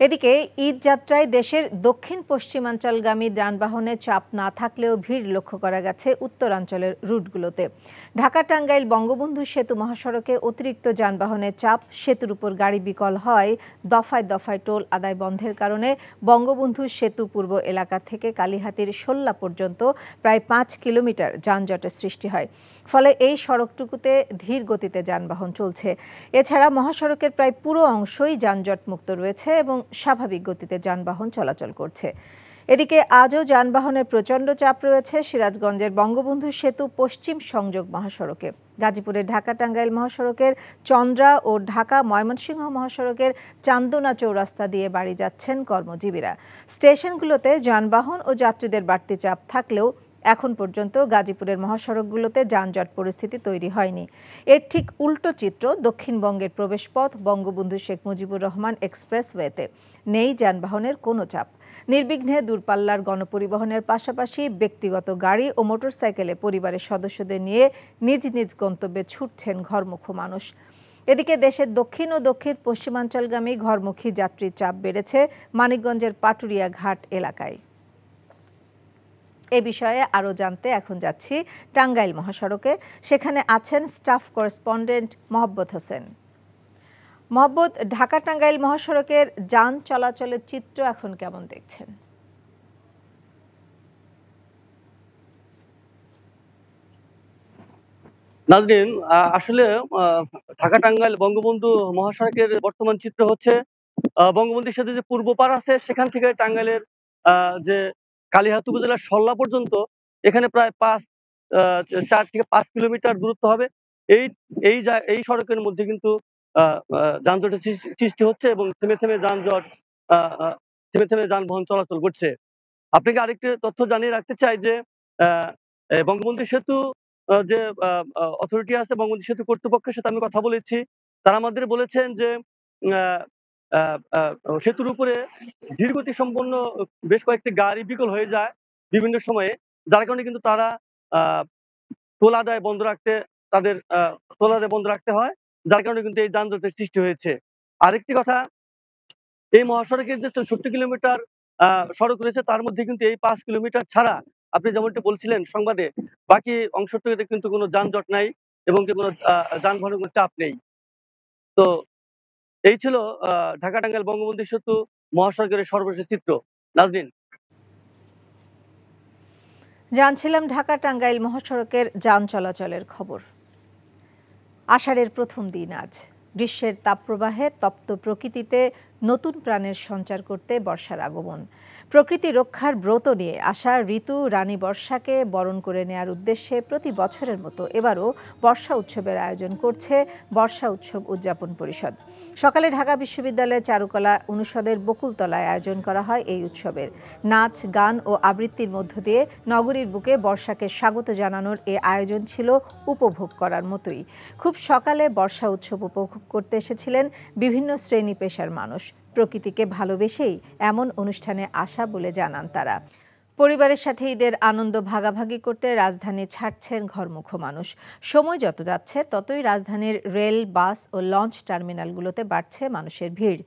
এদিকে ঈদ যাত্রায় দেশের দক্ষিণ পশ্চিমাঞ্চলগামী যানবাহনে চাপ না থাকলেও ভিড় লক্ষ্য করা গেছে উত্তরাঞ্চলের রুটগুলোতে। ঢাকা টাঙ্গাইল বঙ্গবন্ধু সেতু মহাসড়কে অতিরিক্ত যানবাহনের চাপ, সেতুর উপর গাড়ি বিকল হয়, দফায় দফায় টোল আদায় বন্ধের কারণে বঙ্গবন্ধু সেতু পূর্ব এলাকা থেকে কালিহাতীর শোল্লা পর্যন্ত প্রায় 5 কিলোমিটার যানজটের সৃষ্টি হয়। ফলে এই সড়কটুকুতে ধীর গতিতে যানবাহন চলছে। এছাড়া মহাসড়কের প্রায় পুরো অংশই যানজট মুক্ত রয়েছে এবং স্বাভাবিক গতিতে যানবাহন চলাচল করছে। এদিকে আজও যানবাহনের প্রচণ্ড চাপ রয়েছে সিরাজগঞ্জের বঙ্গবন্ধু সেতু পশ্চিম সংযোগ মহাসড়কে। গাজীপুরের ঢাকা টাঙ্গাইল মহাসড়কের চন্দ্রা ও ঢাকা ময়মনসিংহ মহাসড়কের চান্দনা চৌরাস্তা দিয়ে বাড়ি যাচ্ছেন কর্মজীবীরা। স্টেশনগুলোতে যানবাহন ও যাত্রীদের বাড়তি চাপ থাকলেও এখন পর্যন্ত গাজীপুরের মহাসড়কগুলোতে যানজট পরিস্থিতি তৈরি হয়নি। এর ঠিক উল্টো চিত্র দক্ষিণবঙ্গের প্রবেশপথ বঙ্গবন্ধু শেখ মুজিবুর রহমান এক্সপ্রেসওয়েতে। নেই যানবাহনের কোনো চাপ। নির্বিঘ্নে দূরপাল্লার গণপরিবহনের পাশাপাশি ব্যক্তিগত গাড়ি ও মোটরসাইকেলে পরিবারের সদস্যদের নিয়ে নিজ নিজ গন্তব্যে ছুটছেন ঘরমুখো মানুষ। এদিকে দেশের দক্ষিণ ও দক্ষিণ পশ্চিমাঞ্চলগামী ঘরমুখী যাত্রীর চাপ বেড়েছে মানিকগঞ্জের পাটুরিয়া ঘাট এলাকায়। এ বিষয়ে আরও জানতে এখন যাচ্ছি টাঙ্গাইল মহাসড়কে। সেখানে আছেন স্টাফ করেসপন্ডেন্ট মহব্বত হোসেন। মহব্বত, ঢাকা টাঙ্গাইল মহাসড়কের যান চলাচলের চিত্র এখন কেমন দেখছেন? নাজনীন, আসলে ঢাকা টাঙ্গাইল বঙ্গবন্ধু মহাসড়কের বর্তমান চিত্র হচ্ছে বঙ্গবন্ধুর সাথে যে পূর্ব পার আছে সেখান থেকে টাঙ্গাইলের যে কালিহাত উপজেলার শোল্লা পর্যন্ত এখানে প্রায় 4 থেকে 5 কিলোমিটার দূরত্ব হবে। এই সড়কের মধ্যে কিন্তু যানজটের সৃষ্টি হচ্ছে এবং থেমে থেমে যানবাহন চলাচল করছে। আপনাকে আরেকটি তথ্য জানিয়ে রাখতে চাই যে বঙ্গবন্ধু সেতু যে অথরিটি আছে, বঙ্গবন্ধু সেতু কর্তৃপক্ষের সাথে আমি কথা বলেছি। তারা আমাদের বলেছেন যে সেতুর উপরে ধীরগতি সম্পন্ন বেশ কয়েকটি গাড়ি বিকল হয়ে যায় বিভিন্ন সময়ে, যার কারণে কিন্তু তারা টোল আদায় বন্ধ রাখতে হয়, যার কারণে কিন্তু এই যানজটের সৃষ্টি হয়েছে। আরেকটি কথা, এই মহাসড়কের যে 64 কিলোমিটার সড়ক রয়েছে তার মধ্যে কিন্তু এই 5 কিলোমিটার ছাড়া আপনি যেমনটি বলছিলেন সংবাদে, বাকি অংশটিতে কিন্তু কোনো যানজট নাই এবং কোনো যানবাহনের কোনো চাপ নেই। তো এই ছিল ঢাকা টাঙ্গাইল বঙ্গবন্ধু সেতু মহাসড়কের সর্বশেষ চিত্র। নাজনীন, জানছিলাম ঢাকা টাঙ্গাইল মহাসড়কের যান চলাচলের খবর। আষাঢ়ের প্রথম দিন আজ। গ্রীষ্মের তাপপ্রবাহে তপ্ত প্রকৃতিতে নতুন প্রাণের সঞ্চার করতে বর্ষার আগমন। প্রকৃতি রক্ষার ব্রত নিয়ে আসা ঋতু রানী বর্ষাকে বরণ করে নেয়ার উদ্দেশ্যে প্রতি বছরের মতো এবারও বর্ষা উৎসবের আয়োজন করছে বর্ষা উৎসব উদযাপন পরিষদ। সকালে ঢাকা বিশ্ববিদ্যালয়ের চারুকলা অনুষদের বকুলতলায় আয়োজন করা হয় এই উৎসবের। নাচ, গান ও আবৃত্তির মধ্য দিয়ে নগরীর বুকে বর্ষাকে স্বাগত জানানোর এ আয়োজন ছিল উপভোগ করার মতোই। খুব সকালে বর্ষা উৎসব উপভোগ করতে এসেছিলেন বিভিন্ন শ্রেণী পেশার মানুষ। প্রকৃতিকে ভালোবেসেই এমন অনুষ্ঠানে আসা বলে জানান তারা। পরিবারের সাথে ঈদের আনন্দ ভাগাভাগি করতে রাজধানী ছাড়ছেন ঘরমুখো মানুষ। সময় যত যাচ্ছে ততই রাজধানীর রেল, বাস ও লঞ্চ টার্মিনালগুলোতে বাড়ছে মানুষের ভিড়।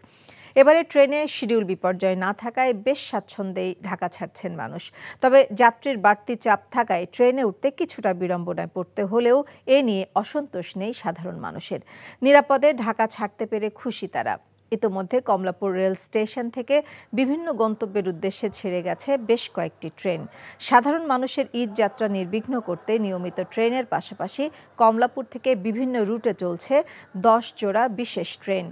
এবারে ট্রেনে শিডিউল বিপর্যয় না থাকায় বেশ স্বাচ্ছন্দ্যেই ঢাকা ছাড়ছেন মানুষ। তবে যাত্রীর বাড়তি চাপ থাকায় ট্রেনে উঠতে কিছুটা বিড়ম্বনায় পড়তে হলেও এ নিয়ে অসন্তোষ নেই সাধারণ মানুষের। নিরাপদে ঢাকা ছাড়তে পেরে খুশি তারা। ইতোমধ্যে কমলাপুর রেল স্টেশন থেকে বিভিন্ন গন্তব্যের উদ্দেশ্যে ছেড়ে গেছে বেশ কয়েকটি ট্রেন। সাধারণ মানুষের ঈদ যাত্রা নির্বিঘ্ন করতে নিয়মিত ট্রেনের পাশাপাশি কমলাপুর থেকে বিভিন্ন রুটে চলছে 10 জোড়া বিশেষ ট্রেন।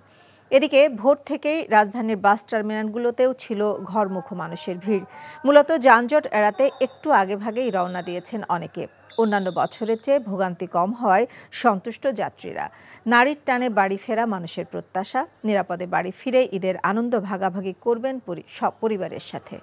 এদিকে ভোর থেকেই রাজধানীর বাস টার্মিনালগুলোতেও ছিল ঘরমুখো মানুষের ভিড়। মূলত যানজট এড়াতে একটু আগেভাগেই রওনা দিয়েছেন অনেকে। অন্যান্য বছরের চেয়ে ভোগান্তি কম হওয়ায় সন্তুষ্ট যাত্রীরা। নারীর টানে বাড়ি ফেরা মানুষের প্রত্যাশা। নিরাপদে বাড়ি ফিরে ঈদের আনন্দ ভাগাভাগি করবেন সব পরিবারের সাথে।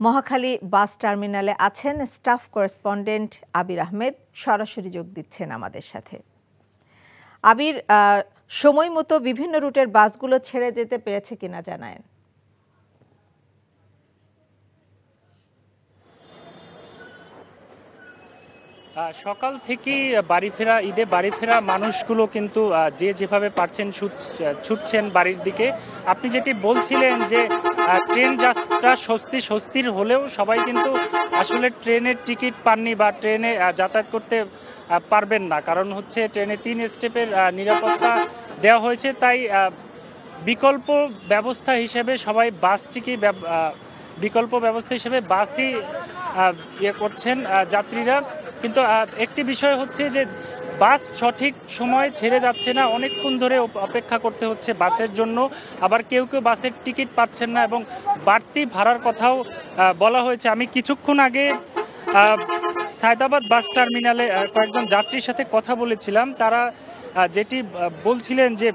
মহাখালী বাস টার্মিনালে আছেন স্টাফ করেসপন্ডেন্ট আবির আহমেদ, সরাসরি যোগ দিচ্ছেন আমাদের সাথে। আবির, সময় মতো বিভিন্ন রুটের বাসগুলো ছেড়ে যেতে পেরেছে কিনা জানায়েন। সকাল থেকেই ঈদে বাড়ি ফেরা মানুষগুলো কিন্তু যে যেভাবে পারছেন ছুটছেন বাড়ির দিকে। আপনি যেটি বলছিলেন যে ট্রেন যাত্রা স্বস্তির হলেও সবাই কিন্তু আসলে ট্রেনের টিকিট পাননি বা ট্রেনে যাতায়াত করতে পারবেন না, কারণ হচ্ছে ট্রেনে 3 স্টেপের নিরাপত্তা দেওয়া হয়েছে। তাই বিকল্প ব্যবস্থা হিসেবে সবাই বাসই করছেন যাত্রীরা। কিন্তু একটি বিষয় হচ্ছে যে বাস সঠিক সময়ে ছেড়ে যাচ্ছে না, অনেকক্ষণ ধরে অপেক্ষা করতে হচ্ছে বাসের জন্য। আবার কেউ বাসের টিকিট পাচ্ছেন না এবং বাড়তি ভাড়ার কথাও বলা হয়েছে। আমি কিছুক্ষণ আগে সায়দাবাদ বাস টার্মিনালে কয়েকজন যাত্রীর সাথে কথা বলেছিলাম। তারা যেটি বলছিলেন যে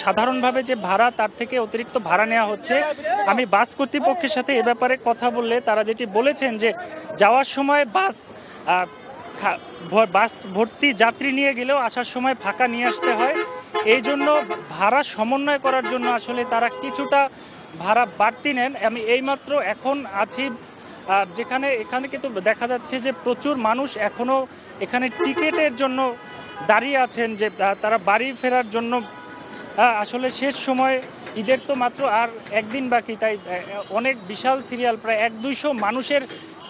সাধারণভাবে যে ভাড়া তার থেকে অতিরিক্ত ভাড়া নেওয়া হচ্ছে। আমি বাস কর্তৃপক্ষের সাথে এ ব্যাপারে কথা বললে তারা যেটি বলেছেন যে যাওয়ার সময় বাস ভর্তি যাত্রী নিয়ে গেলেও আসার সময় ফাঁকা নিয়ে আসতে হয়। এই জন্য ভাড়া সমন্বয় করার জন্য আসলে তারা কিছুটা ভাড়া বাড়তি নেন। আমি এইমাত্র এখন আছি এখানে কিন্তু দেখা যাচ্ছে যে প্রচুর মানুষ এখনো এখানে টিকিটের জন্য দাঁড়িয়ে আছেন, যে তারা বাড়ি ফেরার জন্য। আসলে শেষ সময়, ঈদের তো মাত্র আর একদিন বাকি, তাই অনেক বিশাল সিরিয়াল, প্রায় 100-200 মানুষের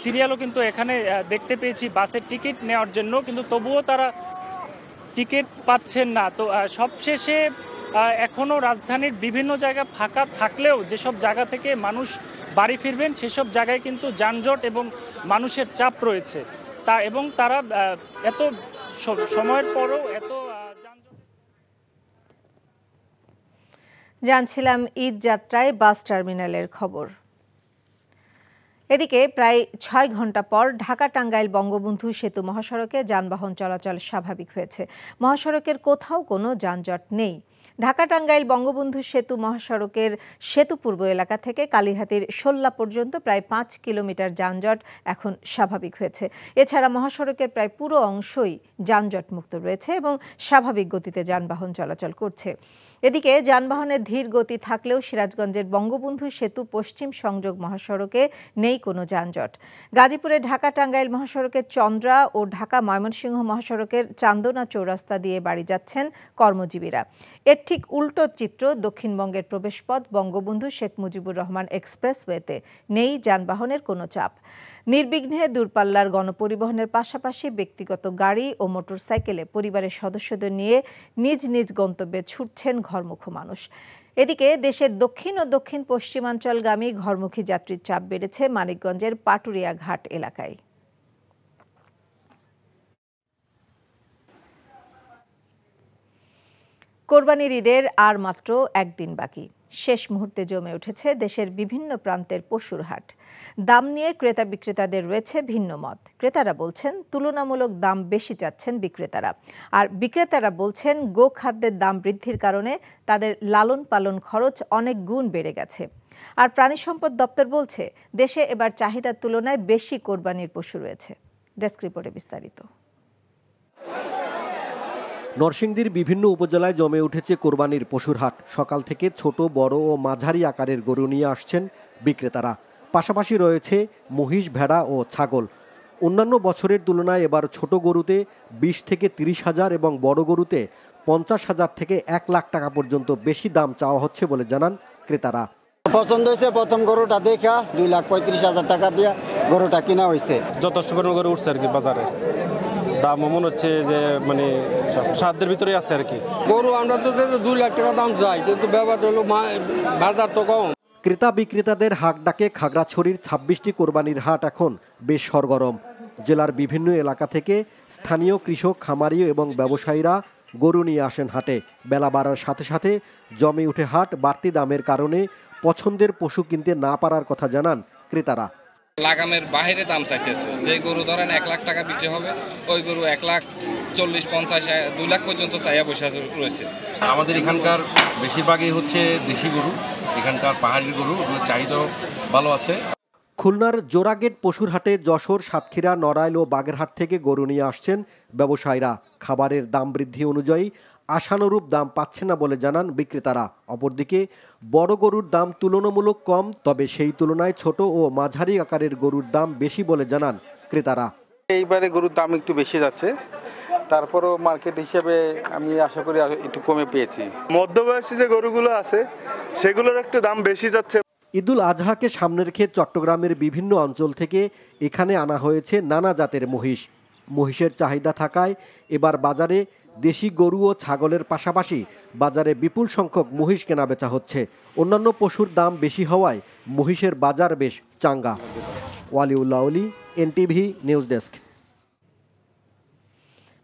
সিরিয়ালও কিন্তু এখানে দেখতে পেয়েছি বাসের টিকিট নেওয়ার জন্য, কিন্তু তবুও তারা টিকিট পাচ্ছেন না। তো সবশেষে এখনও রাজধানীর বিভিন্ন জায়গা ফাঁকা থাকলেও যেসব জায়গা থেকে মানুষ বাড়ি ফিরবেন সেসব জায়গায় কিন্তু যানজট এবং মানুষের চাপ রয়েছে। তারা এত সময়ের পরও জানছিলাম ঈদ যাত্রায় বাস টার্মিনালের খবর। এদিকে প্রায় 6 ঘন্টা পর ঢাকা টাঙ্গাইল বঙ্গবন্ধু সেতু মহাসড়কে যানবাহন চলাচল স্বাভাবিক হয়েছে। মহাসড়কের কোথাও কোনো যানজট নেই। ঢাকা টাঙ্গাইল বঙ্গবন্ধু সেতু মহাসড়কের সেতু পূর্ব এলাকা থেকে কালীহাতির শোল্লা পর্যন্ত প্রায় 5 কিলোমিটার যানজট এখন স্বাভাবিক হয়েছে। এছাড়া মহাসড়কের প্রায় পুরো অংশই যানজট মুক্ত রয়েছে এবং স্বাভাবিক গতিতে যানবাহন চলাচল করছে। এদিকে যানবাহনের ধীর গতি থাকলেও সিরাজগঞ্জের বঙ্গবন্ধু সেতু পশ্চিম সংযোগ মহাসড়কে নেই কোনো যানজট। গাজীপুরে ঢাকা টাঙ্গাইল মহাসড়কের চন্দ্রা ও ঢাকা ময়মনসিংহ মহাসড়কের চান্দনা চৌরাস্তা দিয়ে বাড়ি যাচ্ছেন কর্মজীবীরা। এর ঠিক উল্টো চিত্র দক্ষিণবঙ্গের প্রবেশপথ বঙ্গবন্ধু শেখ মুজিবুর রহমান এক্সপ্রেসওয়েতে নেই যানবাহনের কোনো চাপ। নির্বিঘ্নে দূরপাল্লার গণপরিবহনের পাশাপাশি ব্যক্তিগত গাড়ি ও মোটরসাইকেলে পরিবারের সদস্যদের নিয়ে নিজ নিজ গন্তব্যে ছুটছেন ঘরমুখো মানুষ। এদিকে দেশের দক্ষিণ ও দক্ষিণ পশ্চিমাঞ্চলগামী ঘরমুখী যাত্রীর চাপ বেড়েছে মানিকগঞ্জের পাটুরিয়া ঘাট এলাকায়। কোরবানির ঈদের আর মাত্র একদিন বাকি। শেষ মুহূর্তে জমে উঠেছে দেশের বিভিন্ন প্রান্তের পশুর হাট। দাম নিয়ে ক্রেতা বিক্রেতাদের রয়েছে ভিন্ন মত। ক্রেতারা বলছেন তুলনামূলক দাম বেশি চাচ্ছেন বিক্রেতারা, আর বিক্রেতারা বলছেন গোখাদ্যের দাম বৃদ্ধির কারণে তাদের লালন পালন খরচ অনেক গুণ বেড়ে গেছে। আর প্রাণী সম্পদ দপ্তর বলছে দেশে এবার চাহিদার তুলনায় বেশি কোরবানির পশু রয়েছে। ডেস্ক রিপোর্টে বিস্তারিত। নরসিংদীর বিভিন্ন উপজেলায় জমে উঠেছে কোরবানির পশুর হাট। সকাল থেকে ছোট, বড় ও মাঝারি আকারের গরু নিয়ে আসছেন বিক্রেতারা। পাশাপাশি রয়েছে মহিষ, ভেড়া ও ছাগল। অন্যান্য বছরের তুলনায় এবার ছোট গরুতে 20 থেকে 30 হাজার এবং বড় গরুতে 50 হাজার থেকে 1 লাখ টাকা পর্যন্ত বেশি দাম চাওয়া হচ্ছে বলে জানান ক্রেতারা। পছন্দ হয়েছে, প্রথম গরুটা দেখা 2,35,000 টাকা দিয়ে গরুটা কিনা হয়েছে। যথেষ্ট পরিমাণ গরু উঠছে আর কি বাজারে। দাম মনে হচ্ছে যে মানে সাধ্যের ভিতরে আছে আর কি। গরু আমরা তো 2 লাখ টাকা দাম চাই, কিন্তু ব্যাপারটা হলো বাজার তো কম। ক্রেতা বিক্রেতাদের হাক ডাকে খাগড়াছড়ির 26টি কোরবানির হাট এখন বেশ সরগরম। জেলার বিভিন্ন এলাকা থেকে স্থানীয় কৃষক, খামারি এবং ব্যবসায়ীরা গরু নিয়ে আসেন হাটে। বেলা বাড়ার সাথে সাথে জমে উঠে হাট। বাড়তি দামের কারণে পছন্দের পশু কিনতে না পারার কথা জানান ক্রেতারা। লাগামের বাইরে দাম চাইতেছে। যে গরু ধরেন 1 লাখ টাকা বিক্রি হবে, ওই গরু 1,40,000, 50,000, 2 লাখ পর্যন্ত চাইয়া বসে রয়েছে। আমাদের এখানকার বেশিরভাগই হচ্ছে দেশি গরু, এখানকার পাহাড়ি গরু, চাহিদাও ভালো আছে। খুলনার জোড়াগেট পশুর হাটে যশোর, সাতক্ষীরা, নড়াইল ও বাগেরহাট থেকে গরু নিয়ে আসছেন ব্যবসায়ীরা। খাবারের দাম বৃদ্ধি অনুযায়ী আশানুরূপ দাম পাচ্ছে না বলে জানান বিক্রেতারা। অপরদিকে বড় গরুর দাম তুলনামূলক কম, তবে সেই তুলনায় ছোট ও মাঝারি আকারের গরুর দাম বেশি বলে জানান ক্রেতারা। এইবারে গরুর দাম একটু বেশি যাচ্ছে, তারপরও মার্কেট হিসেবে আমি আশা করি একটু কমে পেয়েছি। মধ্যবয়সী যে গরুগুলো আছে সেগুলোর একটু দাম বেশি যাচ্ছে। ঈদুল আজহাকে সামনে রেখে চট্টগ্রামের বিভিন্ন অঞ্চল থেকে এখানে আনা হয়েছে নানা জাতের মহিষ। মহিষের চাহিদা থাকায় এবার বাজারে দেশি গরু ও ছাগলের পাশাপাশি বাজারে বিপুল সংখ্যক মহিষ কেনাবেচা হচ্ছে। অন্যান্য পশুর দাম বেশি হওয়ায় মহিষের বাজার বেশ চাঙ্গা। ওয়ালিউল্লাহ অলি, এনটিভি নিউজ ডেস্ক।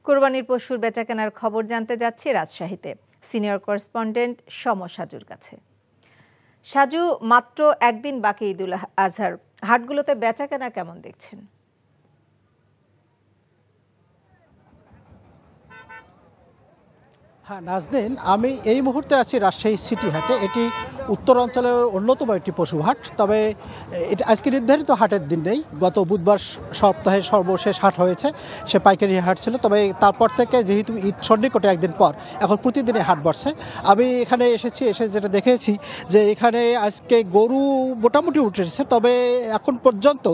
কোরবানির পশুর বেচাকেনার খবর জানতে যাচ্ছি রাজশাহীতে সিনিয়র করেসপন্ডেন্ট সম সাজুর কাছে। সাজু, মাত্র একদিন বাকি ঈদুল আজহার, হাটগুলোতে বেচাকেনা কেমন দেখছেন? হ্যাঁ নাজনীন, আমি এই মুহূর্তে আছি রাজশাহী সিটি হাটে। এটি উত্তর অঞ্চলের অন্যতম একটি পশু হাট, তবে এটা আজকে নির্ধারিত হাটের দিন নেই। গত বুধবার সপ্তাহের সর্বশেষ হাট হয়েছে, সে পাইকারি হাট ছিল। তবে তারপর থেকে যেহেতু ঈদ সন্নিকটে একদিন পর, এখন প্রতিদিনই হাট বসছে। আমি এখানে এসে যেটা দেখেছি যে এখানে আজকে গরু মোটামুটি উঠেছে, তবে এখন পর্যন্ত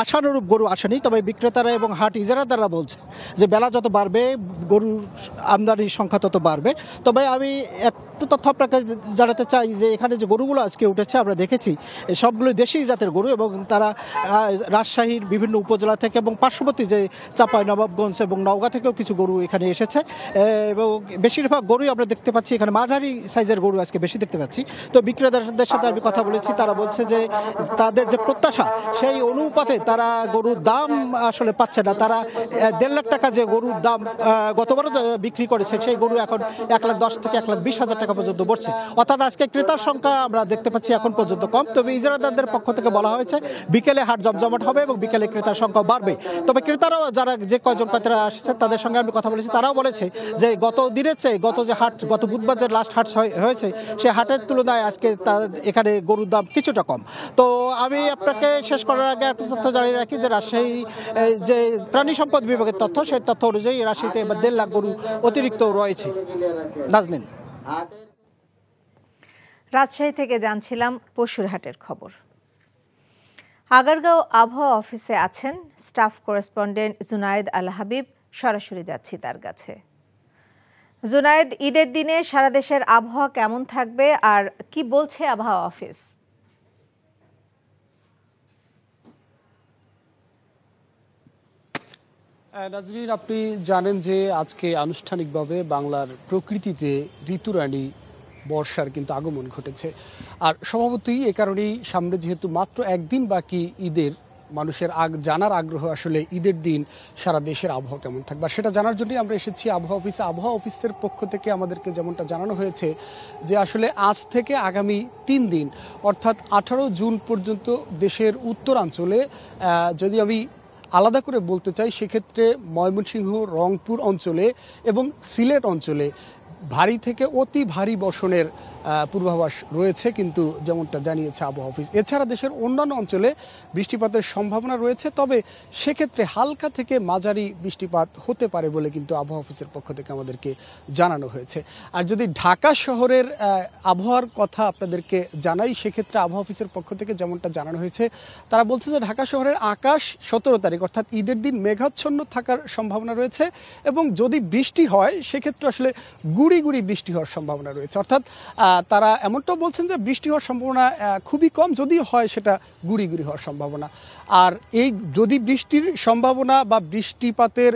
আশানুরূপ গরু আসেনি। তবে বিক্রেতারা এবং হাট ইজারাদাররা বলছে যে বেলা যত বাড়বে গরুর আমদানির সংখ্যা তত বাড়বে। তবে আমি একটু তথ্য আপনাকে জানাতে চাই যে এখানে যে গরুগুলো আজকে উঠেছে আমরা দেখেছি সবগুলো দেশি জাতের গরু, এবং তারা রাজশাহীর বিভিন্ন উপজেলা থেকে এবং পার্শ্ববর্তী যে চাঁপাইনবাবগঞ্জ এবং নওগাঁ থেকেও কিছু গরু এখানে এসেছে। এবং বেশিরভাগ গরুই আমরা দেখতে পাচ্ছি এখানে মাঝারি সাইজের গরু আজকে বেশি দেখতে পাচ্ছি। তো বিক্রেতাদের সাথে আমি কথা বলেছি, তারা বলছে যে তাদের যে প্রত্যাশা সেই অনুপাতে তারা গরুর দাম আসলে পাচ্ছে না। তারা 1.5 লাখ টাকা যে গরুর দাম গতবারও বিক্রি করেছে সেই গরু এখন 1,10,000 থেকে 1,20,000 টাকা পর্যন্ত পড়ছে। অর্থাৎ আজকে ক্রেতার সংখ্যা আমরা দেখতে পাচ্ছি এখন পর্যন্ত কম। তবে ইজারাদারদের পক্ষ থেকে বলা হয়েছে বিকেলে হাট জমজমাট হবে এবং বিকেলে ক্রেতার সংখ্যা বাড়বে। তবে ক্রেতারাও যারা যে কয়জন ক্রেতারা আসছে তাদের সঙ্গে আমি কথা বলেছি, তারাও বলেছে যে গত দিনের চেয়ে গত যে হাট, গত বুধবার যে লাস্ট হাট হয়েছে সেই হাটের তুলনায় আজকে এখানে গরুর দাম কিছুটা কম। তো আমি আপনাকে শেষ করার আগে একটা তথ্য জানিয়ে রাখি যে রাজশাহী যে প্রাণী সম্পদ বিভাগের তথ্য, সেই তথ্য অনুযায়ী রাজশাহীতে এবার 1.5 লাখ গরু অতিরিক্ত রয়েছে। নাজনীন, রাজশাহী থেকে জানছিলাম পশুর হাটের খবর। আগারগাঁও আবহাওয়া অফিসে আছেন স্টাফ করেসপন্ডেন্ট জুনায়েদ আল হাবিব, সরাসরি যাচ্ছি তার কাছে। জুনায়েদ, ঈদের দিনে সারা দেশের আবহাওয়া কেমন থাকবে আর কি বলছে আবহাওয়া অফিস? নাজরিন, আপনি জানেন যে আজকে আনুষ্ঠানিকভাবে বাংলার প্রকৃতিতে ঋতুরানী বর্ষার কিন্তু আগমন ঘটেছে। আর স্বভাবতই এ কারণেই সামনে যেহেতু মাত্র একদিন বাকি ঈদের, মানুষের জানার আগ্রহ আসলে ঈদের দিন সারা দেশের আবহাওয়া কেমন থাকবে। আর সেটা জানার জন্যই আমরা এসেছি আবহাওয়া অফিসে। আবহাওয়া অফিসের পক্ষ থেকে আমাদেরকে যেমনটা জানানো হয়েছে যে আসলে আজ থেকে আগামী 3 দিন অর্থাৎ 18 জুন পর্যন্ত দেশের উত্তরাঞ্চলে, যদি আমি আলাদা করে বলতে চাই সেক্ষেত্রে ময়মনসিংহ, রংপুর অঞ্চলে এবং সিলেট অঞ্চলে ভারী থেকে অতি ভারী বর্ষণের পূর্বাভাস রয়েছে কিন্তু যেমনটা জানিয়েছে আবহাওয়া অফিস। এছাড়া দেশের অন্যান্য অঞ্চলে বৃষ্টিপাতের সম্ভাবনা রয়েছে, তবে সেক্ষেত্রে হালকা থেকে মাঝারি বৃষ্টিপাত হতে পারে বলে কিন্তু আবহাওয়া অফিসের পক্ষ থেকে আমাদেরকে জানানো হয়েছে। আর যদি ঢাকা শহরের আবহাওয়ার কথা আপনাদেরকে জানাই, সেক্ষেত্রে আবহাওয়া অফিসের পক্ষ থেকে যেমনটা জানানো হয়েছে, তারা বলছে যে ঢাকা শহরের আকাশ 17 তারিখ অর্থাৎ ঈদের দিন মেঘাচ্ছন্ন থাকার সম্ভাবনা রয়েছে এবং যদি বৃষ্টি হয় সেক্ষেত্রে আসলে গুড়ি গুড়ি বৃষ্টি হওয়ার সম্ভাবনা রয়েছে। অর্থাৎ তারা এমনটাও বলছেন যে বৃষ্টি হওয়ার সম্ভাবনা খুবই কম, যদি হয় সেটা গুড়ি গুড়ি হওয়ার সম্ভাবনা। আর এই যদি বৃষ্টির সম্ভাবনা বা বৃষ্টিপাতের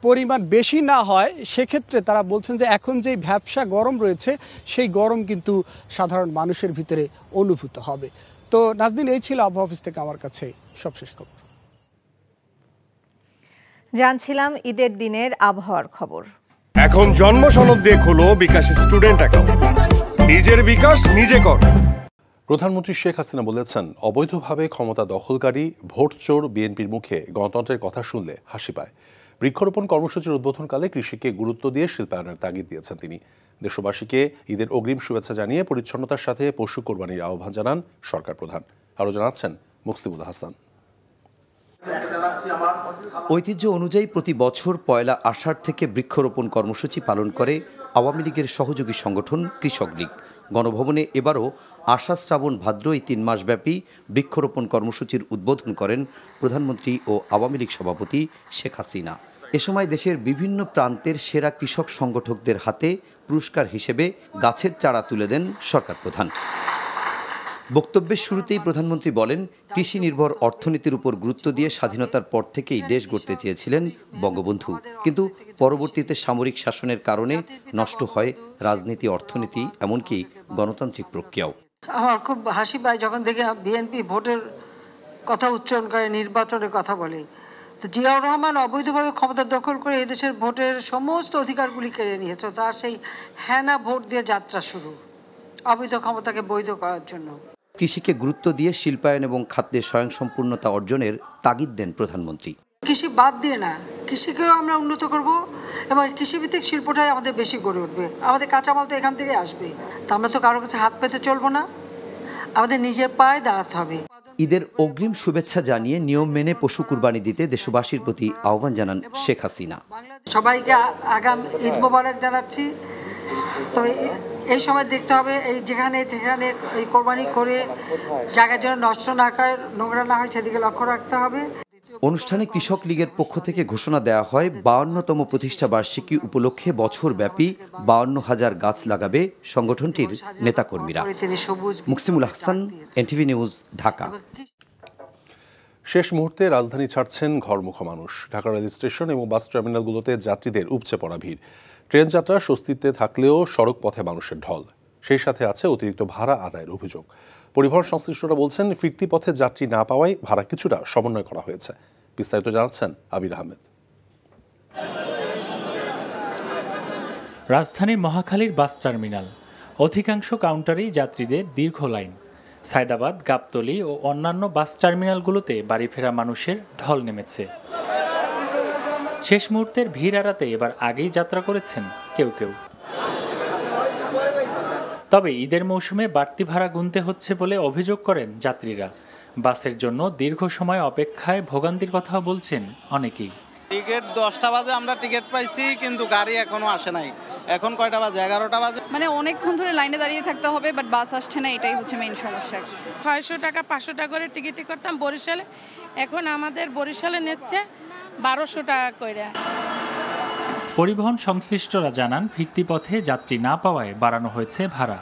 পরিমাণ বেশি না হয় সেক্ষেত্রে তারা বলছেন যে এখন যেই ভ্যাপসা গরম রয়েছে সেই গরম কিন্তু সাধারণ মানুষের ভিতরে অনুভূত হবে। তো নাজদিন, এই ছিল আবহাওয়া অফিস থেকে আমার কাছে সবশেষ খবর। জানছিলাম ঈদের দিনের আবহাওয়ার খবর। এখন জন্ম সনদ দিয়ে খোলো বিকাশ স্টুডেন্ট অ্যাকাউন্ট। নিজের বিকাশ নিজে কর। প্রধানমন্ত্রী শেখ হাসিনা বলেছেন, অবৈধভাবে ক্ষমতা দখলকারী ভোট চোর বিএনপির মুখে গণতন্ত্রের কথা শুনলে হাসি পায়। বৃক্ষরোপণ কর্মসূচির উদ্বোধনকালে কৃষিকে গুরুত্ব দিয়ে শিল্পায়নের তাগিদ দিয়েছেন তিনি। দেশবাসীকে ঈদের অগ্রিম শুভেচ্ছা জানিয়ে পরিচ্ছন্নতার সাথে পশু কোরবানির আহ্বান জানান সরকার প্রধান। আরও জানাচ্ছেন মুকসিমুল হাসান। ঐতিহ্য অনুযায়ী প্রতি বছর পয়লা আষাঢ় থেকে বৃক্ষরোপণ কর্মসূচি পালন করে আওয়ামী লীগের সহযোগী সংগঠন কৃষক লীগ। গণভবনে এবারও আষাঢ় শ্রাবণ ভাদ্র এই 3 মাসব্যাপী বৃক্ষরোপণ কর্মসূচির উদ্বোধন করেন প্রধানমন্ত্রী ও আওয়ামী লীগ সভাপতি শেখ হাসিনা। এ সময় দেশের বিভিন্ন প্রান্তের সেরা কৃষক সংগঠকদের হাতে পুরস্কার হিসেবে গাছের চারা তুলে দেন সরকার প্রধান। বক্তব্যের শুরুতেই প্রধানমন্ত্রী বলেন, কৃষি নির্ভর অর্থনীতির উপর গুরুত্ব দিয়ে স্বাধীনতার পর থেকেই দেশ গড়তে চেয়েছিলেন বঙ্গবন্ধু, কিন্তু পরবর্তীতে সামরিক শাসনের কারণে নষ্ট হয় রাজনীতি, অর্থনীতি, এমনকি গণতান্ত্রিক প্রক্রিয়াও। আমার খুব হাসি পায় যখন দেখি বিএনপি ভোটের কথা উচ্চারণ করে, নির্বাচনের কথা বলে। তো জিয়াউর রহমান অবৈধভাবে ক্ষমতা দখল করে এদেশের ভোটের সমস্ত অধিকারগুলি কেড়ে নিয়েছে। তার সেই হ্যানা ভোট দিয়ে যাত্রা শুরু, অবৈধ ক্ষমতাকে বৈধ করার জন্য। কৃষিকে গুরুত্ব দিয়ে শিল্পায়ন এবং খাদ্যে স্বয়ংসম্পূর্ণতা অর্জনের তাগিদ দেন প্রধানমন্ত্রী। কৃষি বাদ দিয়ে না, কৃষিকেও আমরা উন্নত করব এবং কৃষিভিত্তিক শিল্পটাই আমাদের বেশি গড়ে উঠবে। আমাদের কাঁচামাল তো এখান থেকে আসবে, তা আমরা তো কারো কাছে হাত পেতে চলবো না, আমাদের নিজের পায়ে দাঁড়াতে হবে। ঈদের অগ্রিম শুভেচ্ছা জানিয়ে নিয়ম মেনে পশু কুরবানি দিতে দেশবাসীর প্রতি আহ্বান জানান শেখ হাসিনা। সবাইকে আগাম ঈদ মোবারক জানাচ্ছি। তবে এই সময় দেখতে হবে এই যেখানে এই কোরবানি করে জায়গা যেন নষ্ট না হয়, নোংরা না হয়, সেদিকে লক্ষ্য রাখতে হবে। অনুষ্ঠানে কৃষক লীগের পক্ষ থেকে ঘোষণা দেওয়া হয় 52তম প্রতিষ্ঠা বার্ষিকী উপলক্ষে বছরব্যাপী 52,000 গাছ লাগাবে সংগঠনটির নেতাকর্মীরা। Muksimul Hasan, NTV news, Dhaka. শেষ মুহূর্তে রাজধানী ছাড়ছেন ঘরমুখো মানুষ। ঢাকা রেল স্টেশন এবং বাস টার্মিনালগুলোতে যাত্রীদের উপচে পড়া ভিড়। ট্রেন যাত্রা স্বস্তিতে থাকলেও সড়ক পথে মানুষের ঢল। সেই সাথে আছে অতিরিক্ত ভাড়া আদায়ের অভিযোগ। পরিবহন সংশ্লিষ্টরা বলছেন, ফিরতি পথে যাত্রী না পাওয়ায় ভাড়া কিছুটা সমন্বয় করা হয়েছে। বিস্তারিত জানাচ্ছেন আবির আহমেদ। রাজধানীর মহাখালীর বাস টার্মিনাল, অধিকাংশ কাউন্টারেই যাত্রীদের দীর্ঘ লাইন। সায়দাবাদ, গাবতলী ও অন্যান্য বাস টার্মিনালগুলোতে বাড়ি ফেরা মানুষের ঢল নেমেছে। শেষ মুহূর্তের ভিড় এড়াতে এবার আগেই যাত্রা করেছেন কেউ কেউ। তবে ঈদের মৌসুমে বাড়তি ভাড়া গুনতে হচ্ছে বলে অভিযোগ করেন যাত্রীরা। বাসের জন্য দীর্ঘ সময় অপেক্ষায় ভোগান্তির কথা বলছেন অনেকেই। টিকিট 10টা বাজে আমরা টিকিট পাইছি, কিন্তু গাড়ি এখনো আসে নাই। এখন কয়টা বাজে? 11টা বাজে। মানে অনেকক্ষণ ধরে লাইনে দাঁড়িয়ে থাকতে হবে, বাট বাস আসছে না, এটাই হচ্ছে মেইন সমস্যা। 600 টাকা 500 টাকা করে টিকিট করতাম বরিশালে, এখন আমাদের বরিশালে নিচ্ছে 1200 টাকা করে। পরিবহন সংশ্লিষ্টরা জানান, ফিরতি পথে যাত্রী না পাওয়ায় বাড়ানো হয়েছে ভাড়া।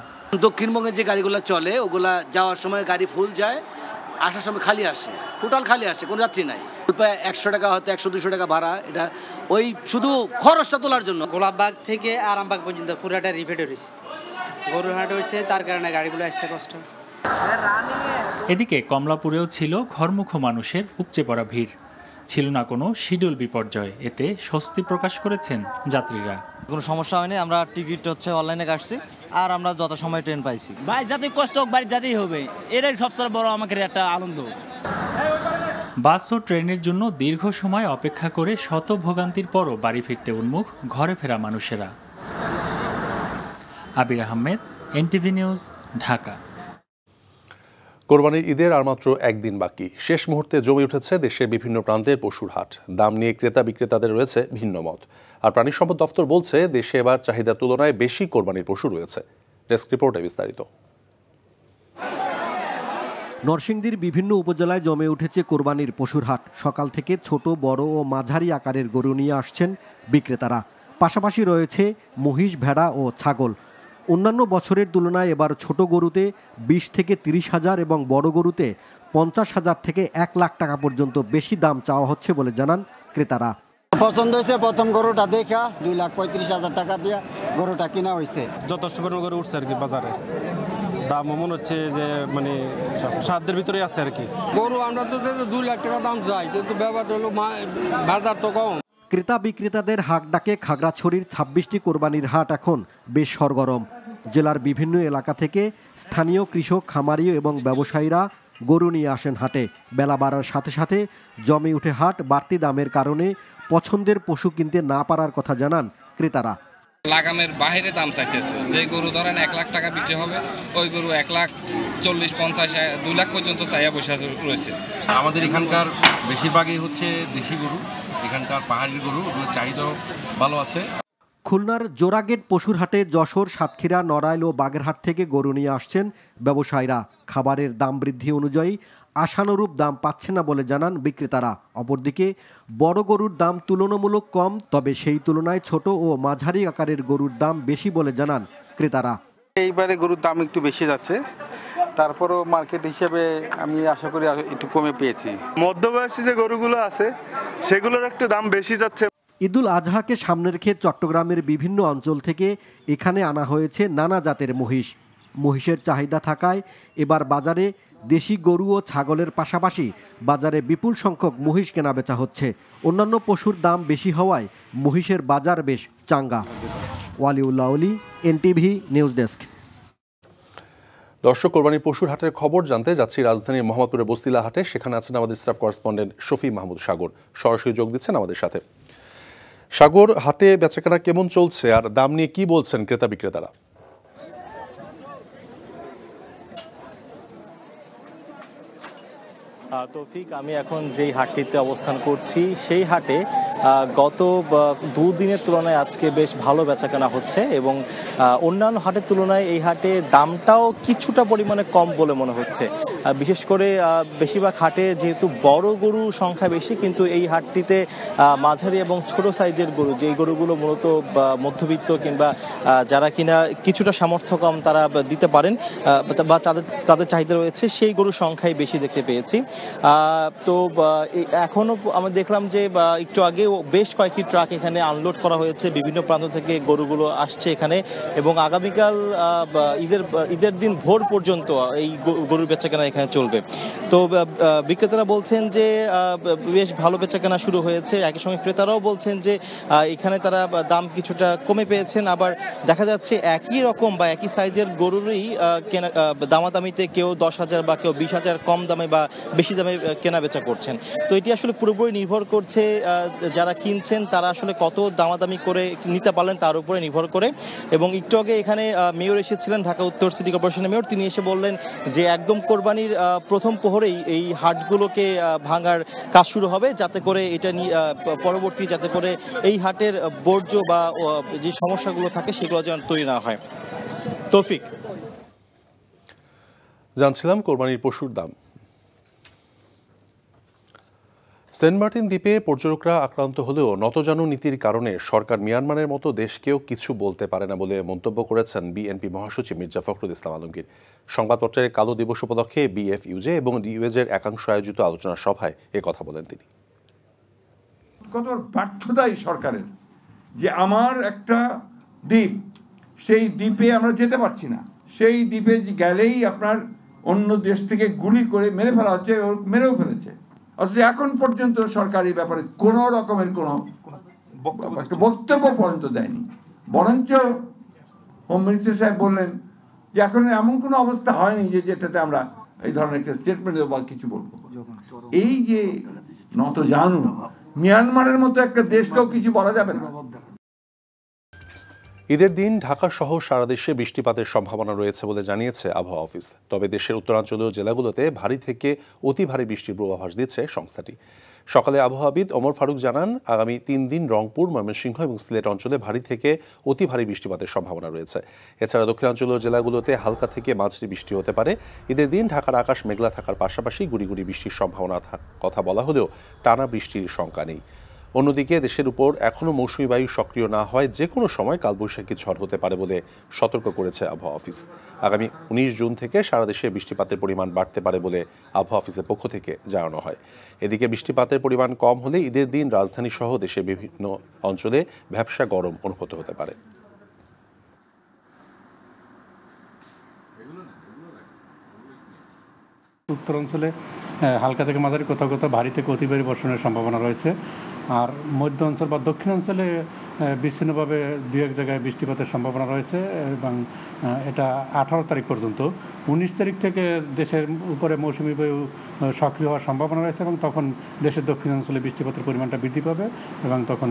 দক্ষিণবঙ্গে যে গাড়িগুলো চলে ওগুলা যাওয়ার সময় গাড়ি ফুল যায়, আসার সময় খালি আসে, টোটাল খালি আসে, কোনো যাত্রী নাই। 100 টাকা হয়তো 100-200 টাকা ভাড়া, এটা ওই শুধু খরচটা তোলার জন্য। গোলাপবাগ থেকে আরামবাগ পর্যন্ত পুরাটা রিফেড হয়েছে, গরুহাট হয়েছে, তার কারণে গাড়িগুলো আসতে কষ্ট। এদিকে কমলাপুরেও ছিল ঘরমুখো মানুষের উপচে পড়া ভিড়। ছিল না কোনো শিডিউল বিপর্যয়, এতে স্বস্তি প্রকাশ করেছেন যাত্রীরা। কোনো সমস্যা হয়নি, আমরা টিকিট অনলাইনে কাটছি, আর আমরা যত সময় ট্রেন পাইছি। ভাই যাতে কষ্ট হোক, বাড়ি যেতেই হবে, এটাই সবচেয়ে বড় আমাদের একটা আনন্দ। বাস ও ট্রেনের জন্য দীর্ঘ সময় অপেক্ষা করে শত ভোগান্তির পরও বাড়ি ফিরতে উন্মুখ ঘরে ফেরা মানুষেরা। আবির আহমেদ, এনটিভি নিউজ, ঢাকা। কোরবানির ঈদের আর মাত্র একদিন বাকি। শেষ মুহূর্তে জমে উঠেছে দেশের বিভিন্ন প্রান্তের পশুর হাট। দাম নিয়ে ক্রেতা বিক্রেতাদের রয়েছে ভিন্ন মত। আর প্রাণী সম্পদ দফতর বলছে, দেশে এবার চাহিদার তুলনায় বেশি কোরবানির পশু রয়েছে। ডেস্ক রিপোর্টে বিস্তারিত। নরসিংদীর বিভিন্ন উপজেলায় জমে উঠেছে কোরবানির পশুর হাট। সকাল থেকে ছোট, বড় ও মাঝারি আকারের গরু নিয়ে আসছেন বিক্রেতারা। পাশাপাশি রয়েছে মহিষ, ভেড়া ও ছাগল। অন্যান্য বছরের তুলনায় এবার ছোট গরুতে 20 থেকে 30 হাজার এবং বড় গরুতে 50 হাজার থেকে 1 লাখ টাকা পর্যন্ত বেশি দাম চাওয়া হচ্ছে বলে জানান ক্রেতারা। পছন্দ হয়েছে, প্রথম গরুটা দেখা 2,35,000 টাকা দিয়ে গরুটা কিনা হয়েছে। যথেষ্ট পরিমাণ গরু উঠছে আর কি বাজারে। দাম মনে হচ্ছে যে মানে সাধ্যের ভিতরে আছে আর কি। গরু আমরা তো 2 লাখ টাকা দাম চাই, কিন্তু ব্যাপারটা হলো বাজার তো কম। ক্রেতা বিক্রেতাদের হাক ডাকে খাগড়াছড়ির 26টি কোরবানির হাট এখন বেশ সরগরম। জেলার বিভিন্ন এলাকা থেকে স্থানীয় কৃষক, খামারি এবং ব্যবসায়ীরা গরু নিয়ে আসেন হাটে। বেলা বাড়ার সাথে সাথে জমে উঠে হাট। বাড়তি দামের কারণে পছন্দের পশু কিনতে না পারার কথা জানান ক্রেতারা। লাগামের বাইরে দাম চাইতেছে। যে গরু ধরেন 1 লাখ টাকা বিক্রি হবে, ওই গরু 1,40,50,000 2 লাখ পর্যন্ত চাইয়া বসে রয়েছে। আমাদের এখানকার বেশিরভাগই হচ্ছে দেশি গরু, এখানকার পাহাড়ি গরু, চাহিদাও ভালো আছে। খুলনার জোড়াগেট পশুর হাটে যশোর, সাতক্ষীরা, নড়াইল ও বাগেরহাট থেকে গরু নিয়ে আসছেন ব্যবসায়ীরা। খাবারের দাম বৃদ্ধি অনুযায়ী আশানুরূপ দাম পাচ্ছে না বলে জানান বিক্রেতারা। অপরদিকে বড় গরুর দাম তুলনামূলক কম, তবে সেই তুলনায় ছোট ও মাঝারি আকারের গরুর দাম বেশি বলে জানান ক্রেতারা। এইবারে গরুর দাম একটু বেশি যাচ্ছে, তারপরও মার্কেট হিসেবে আমি আশা করি একটু কমে পেয়েছি। মধ্যবয়সী যে গরুগুলো আছে সেগুলোর একটু দাম বেশি যাচ্ছে। ঈদুল আজহাকে সামনে রেখে চট্টগ্রামের বিভিন্ন অঞ্চল থেকে এখানে আনা হয়েছে নানা জাতের মহিষ। মহিষের চাহিদা থাকায় এবার বাজারে দেশি গরু ও ছাগলের পাশাপাশি বাজারে বিপুল সংখ্যক মহিষ কেনাবেচা হচ্ছে। অন্যান্য পশুর দাম বেশি হওয়ায় মহিষের বাজার বেশ চাঙ্গা। ওয়ালিউল্লাহ অলি, এনটিভি নিউজ ডেস্ক। দর্শক, কোরবানি পশুর হাটের খবর জানতে যাচ্ছি রাজধানীর মোহাম্মদপুরের বস্তিলা হাটে। সেখানে আছেন আমাদের স্টাফ করেসপন্ডেন্ট শফি মাহমুদ সাগর, সরাসরি যোগ দিচ্ছেন আমাদের সাথে। সাগর, হাটে বেচাকেনা কেমন চলছে আর দাম নিয়ে কি বলছেন ক্রেতা বিক্রেতারা? তৌফিক, আমি এখন যেই হাটটিতে অবস্থান করছি সেই হাটে গত 2 দিনের তুলনায় আজকে বেশ ভালো বেচাকেনা হচ্ছে এবং অন্যান্য হাটের তুলনায় এই হাটে দামটাও কিছুটা পরিমাণে কম বলে মনে হচ্ছে। বিশেষ করে বেশিরভাগ হাটে যেহেতু বড় গরু সংখ্যা বেশি, কিন্তু এই হাটটিতে মাঝারি এবং ছোট সাইজের গরু, যেই গরুগুলো মূলত মধ্যবিত্ত কিংবা যারা কিনা কিছুটা সামর্থ্য কম তারা দিতে পারেন বা তাদের চাহিদা রয়েছে, সেই গরুর সংখ্যাই বেশি দেখতে পেয়েছি। তো এখনও আমি দেখলাম যে একটু আগে বেশ কয়েকটি ট্রাক এখানে আনলোড করা হয়েছে, বিভিন্ন প্রান্ত থেকে গরুগুলো আসছে এখানে এবং আগামীকাল ঈদের দিন ভোর পর্যন্ত এই গরুর বেচাকেনা এখানে চলবে। তো বিক্রেতারা বলছেন যে বেশ ভালো বেচাকেনা শুরু হয়েছে। একই সঙ্গে ক্রেতারাও বলছেন যে এখানে তারা দাম কিছুটা কমে পেয়েছেন। আবার দেখা যাচ্ছে একই রকম বা একই সাইজের গরুরই দামাদামিতে কেউ 10,000 বা কেউ 20,000 কম দামে বা বেশি দামে কেনা বেচা করছেন। তো এটি আসলে পুরোপুরি নির্ভর করছে যারা কিনছেন তারা আসলে কত দামাদামি করে নিতে পারলেন তার উপরে নির্ভর করে। এবং একটু আগে এখানে মেয়র এসেছিলেন, ঢাকা উত্তর সিটি কর্পোরেশনের মেয়র, তিনি এসে বললেন যে একদম কোরবানির প্রথম প্রহরেই এই হাটগুলোকে ভাঙার কাজ শুরু হবে, যাতে করে এটা পরবর্তী যাতে করে এই হাটের বর্জ্য বা যে সমস্যাগুলো থাকে সেগুলো যেন তৈরি না হয়। তৌফিক, জানছিলাম কোরবানির পশুর দাম। সেন্ট মার্টিন দ্বীপে পর্যটকরা আক্রান্ত হলেও নতজানু নীতির কারণে সরকার মিয়ানমারের মতো দেশকেও কিছু বলতে পারে না বলে মন্তব্য করেছেন বিএনপি মহাসচিব মির্জা ফখরুল ইসলাম আলমগীর। সংবাদপত্রের কালো দিবস উপলক্ষে বিএফইউজে এবং ডিইউজের একাংশ আয়োজিত আলোচনা সভায় কথা বলেন তিনি। কত ব্যর্থতাই সরকারের যে আমার একটা দ্বীপ, সেই দ্বীপে আমরা যেতে পারছি না, সেই দ্বীপে গেলেই আপনার অন্য দেশ থেকে গুলি করে মেরে ফেলা হচ্ছে, মেরেও ফেলেছে। অথচ এখন পর্যন্ত সরকার এই ব্যাপারে কোনো রকমের কোনো বক্তব্য পর্যন্ত দেয়নি। বরঞ্চ হোম মিনিস্টার সাহেব বললেন যে এখন এমন কোনো অবস্থা হয়নি যে যেটাতে আমরা এই ধরনের একটা স্টেটমেন্ট বা কিছু বলবো। এই যে নতজানু, মিয়ানমারের মতো একটা দেশকেও কিছু বলা যাবে না। ঈদের দিন ঢাকা সহ সারা দেশে বৃষ্টিপাতের সম্ভাবনা রয়েছে বলে জানিয়েছে আবহাওয়া অফিস। তবে দেশের উত্তরাঞ্চলীয় জেলাগুলোতে ভারী থেকে অতি ভারী বৃষ্টির পূর্বাভাস দিচ্ছে সংস্থাটি। সকালে আবহাওয়াবিদ ওমর ফারুক জানান, আগামী 3 দিন রংপুর, ময়মনসিংহ এবং সিলেট অঞ্চলে ভারী থেকে অতি ভারী বৃষ্টিপাতের সম্ভাবনা রয়েছে। এছাড়া দক্ষিণাঞ্চলীয় জেলাগুলোতে হালকা থেকে মাঝারি বৃষ্টি হতে পারে। ঈদের দিন ঢাকার আকাশ মেঘলা থাকার পাশাপাশি গুড়ি গুড়ি বৃষ্টির সম্ভাবনা কথা বলা হলেও টানা বৃষ্টির শঙ্কা নেই। অন্যদিকে দেশের উপর এখনও মৌসুমী বায়ু সক্রিয় না হয় যে কোনো সময় কালবৈশাখী ঝড় হতে পারে বলে সতর্ক করেছে আবহাওয়া অফিস। আগামী 19 জুন থেকে সারা দেশে বৃষ্টিপাতের পরিমাণ বাড়তে পারে বলে আবহাওয়া অফিসের পক্ষ থেকে জানানো হয়। এদিকে বৃষ্টিপাতের পরিমাণ কম হলে ঈদের দিন রাজধানী সহ দেশের বিভিন্ন অঞ্চলে ভ্যাপসা গরম অনুভূত হতে পারে। উত্তরাঞ্চলে হালকা থেকে মাঝারি কোথাও কোথাও ভারী থেকে অতি ভারী বর্ষণের সম্ভাবনা রয়েছে। আর মধ্য অঞ্চল বা দক্ষিণ অঞ্চলে বিচ্ছিন্নভাবে দু এক জায়গায় বৃষ্টিপাতের সম্ভাবনা রয়েছে এবং এটা 18 তারিখ পর্যন্ত। 19 তারিখ থেকে দেশের উপরে মৌসুমী বায়ু সক্রিয় হওয়ার সম্ভাবনা রয়েছে এবং তখন দেশের দক্ষিণ অঞ্চলে বৃষ্টিপাতের পরিমাণটা বৃদ্ধি পাবে এবং তখন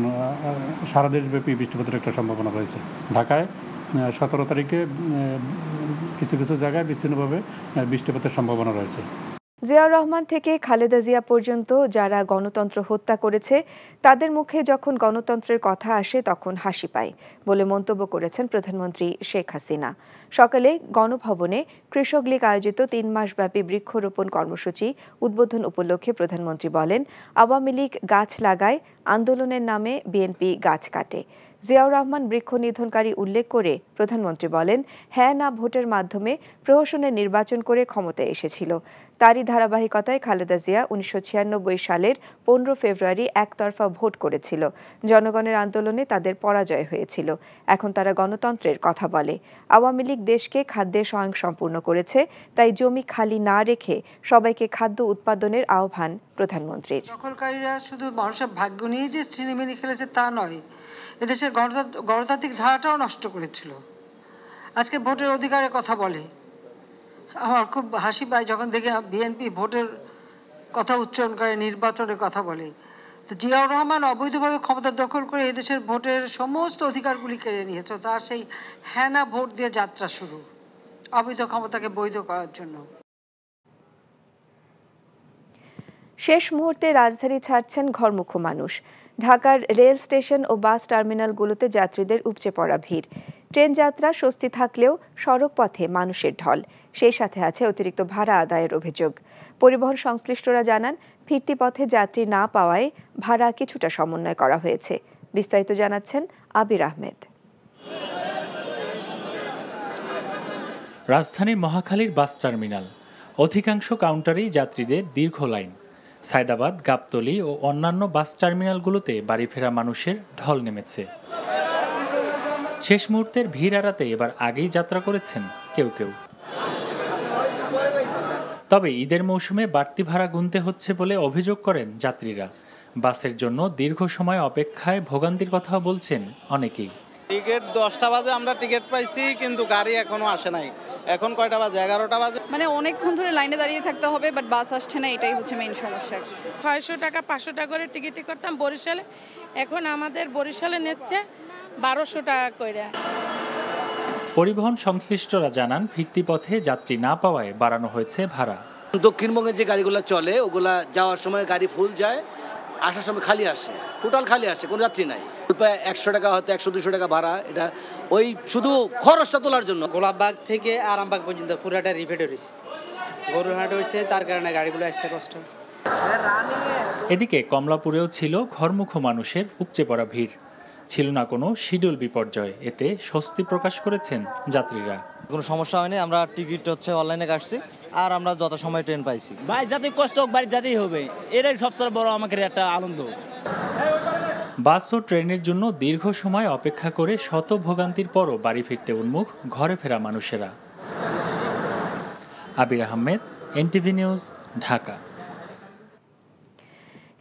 সারা দেশব্যাপী বৃষ্টিপাতের একটা সম্ভাবনা রয়েছে। ঢাকায় 17 তারিখে কিছু কিছু জায়গায় বিচ্ছিন্নভাবে বৃষ্টিপাতের সম্ভাবনা রয়েছে। জিয়াউর রহমান থেকে খালেদা জিয়া পর্যন্ত যারা গণতন্ত্র হত্যা করেছে তাদের মুখে যখন গণতন্ত্রের কথা আসে তখন হাসি পায় বলে মন্তব্য করেছেন প্রধানমন্ত্রী শেখ হাসিনা। সকালে গণভবনে কৃষক লীগ আয়োজিত 3 মাসব্যাপী বৃক্ষরোপণ কর্মসূচি উদ্বোধন উপলক্ষে প্রধানমন্ত্রী বলেন, আওয়ামী লীগ গাছ লাগায়, আন্দোলনের নামে বিএনপি গাছ কাটে। জিয়াউর রহমান বৃক্ষ নিধনকারী উল্লেখ করে প্রধানমন্ত্রী বলেন, হ্যাঁ না ভোটের মাধ্যমে প্রহসনের নির্বাচন করে ক্ষমতায় এসেছিল। তারই ধারাবাহিকতায় খালেদা জিয়া 1996 সালের 15 ফেব্রুয়ারি একতরফা ভোট করেছিল। জনগণের আন্দোলনে তাদের পরাজয় হয়েছিল। এখন তারা গণতন্ত্রের কথা বলে। আওয়ামী লীগ দেশকে খাদ্যে স্বয়ংসম্পূর্ণ করেছে, তাই জমি খালি না রেখে সবাইকে খাদ্য উৎপাদনের আহ্বান প্রধানমন্ত্রীর। দখলকারীরা শুধু মানুষের ভাগ্য নিয়ে যে ছিনিমিনি খেলেছে তা নয়, এদেশের গণতান্ত্রিক ধারাটাও নষ্ট করেছিল। আজকে ভোটের অধিকারের কথা বলে, আমার খুব হাসি পায় যখন দেখি বিএনপি ভোটের কথা উচ্চারণ করে, নির্বাচনের কথা বলে। তো জিয়াউর রহমান অবৈধভাবে ক্ষমতা দখল করে এদেশের ভোটের সমস্ত অধিকারগুলি কেড়ে নিয়েছে। তার সেই হ্যাঁ না ভোট দিয়ে যাত্রা শুরু, অবৈধ ক্ষমতাকে বৈধ করার জন্য। শেষ মুহূর্তে রাজধানী ছাড়ছেন ঘরমুখো মানুষ। ঢাকার রেল স্টেশন ও বাস টার্মিনালগুলোতে যাত্রীদের উপচে পড়া ভিড়। ট্রেন যাত্রা স্বস্তি থাকলেও সড়ক পথে মানুষের ঢল। সেই সাথে আছে অতিরিক্ত ভাড়া আদায়ের অভিযোগ। পরিবহন সংশ্লিষ্টরা জানান, ফিরতি পথে যাত্রী না পাওয়ায় ভাড়া কিছুটা সমন্বয় করা হয়েছে। বিস্তারিত জানাচ্ছেন আবির আহমেদ। রাজধানীর মহাখালীর বাস টার্মিনাল, অধিকাংশ কাউন্টারেই যাত্রীদের দীর্ঘ লাইন। সায়দাবাদ, গাবতলী ও অন্যান্য বাস টার্মিনালগুলোতে বাড়ি ফেরা মানুষের ঢল নেমেছে। শেষ মুহূর্তের ভিড় এড়াতে এবার আগেই যাত্রা করেছেন কেউ কেউ। তবে ঈদের মৌসুমে বাড়তি ভাড়া গুনতে হচ্ছে বলে অভিযোগ করেন যাত্রীরা। বাসের জন্য দীর্ঘ সময় অপেক্ষায় ভোগান্তির কথাও বলছেন অনেকেই। টিকিট 10টা বাজে আমরা টিকিট পাইছি, কিন্তু গাড়ি এখনো আসে নাই। এখন কয়টা বাজে? 11টা বাজে। মানে অনেকক্ষণ ধরে লাইনে দাঁড়িয়ে থাকতে হবে, বাট বাস আসছে না, এটাই হচ্ছে মেইন সমস্যা। 600 টাকা 500 টাকা করে টিকিট করতাম বরিশালে, এখন আমাদের বরিশালে নিচ্ছে 1200 টাকা করে। পরিবহন সংশ্লিষ্টরা জানান, ফিরতি পথে যাত্রী না পাওয়ায় বাড়ানো হয়েছে ভাড়া। দক্ষিণবঙ্গে যে গাড়িগুলো চলে ওগুলা যাওয়ার সময় গাড়ি ফুল যায়, আসার সময় খালি আসে, টোটাল খালি আসে, কোনো যাত্রী নাই। 100 টাকা হয়তো 100-200 টাকা ভাড়া, এটা ওই শুধু খরচটা তোলার জন্য। গোলাপবাগ থেকে আরামবাগ পর্যন্ত পুরাটা রিফেড হয়েছে, গরুর হাট হয়েছে, তার কারণে গাড়িগুলো আসতে কষ্ট। এদিকে কমলাপুরেও ছিল ঘরমুখো মানুষের উপচে পড়া ভিড়। ছিল না কোনো শিডিউল বিপর্যয়, এতে স্বস্তি প্রকাশ করেছেন যাত্রীরা। কোনো সমস্যা হয়নি, আমরা টিকিট অনলাইনে কাটছি আর আমরা যত সময় ট্রেন পাইছি। ভাই যাতে কষ্ট হোক, বাড়ি যাতেই হবে, এটাই সবচেয়ে বড় আমাদের একটা আনন্দ। বাস ও ট্রেনের জন্য দীর্ঘ সময় অপেক্ষা করে শত ভোগান্তির পরও বাড়ি ফিরতে উন্মুখ ঘরে ফেরা মানুষেরা। আবির আহমেদ, এনটিভি নিউজ, ঢাকা।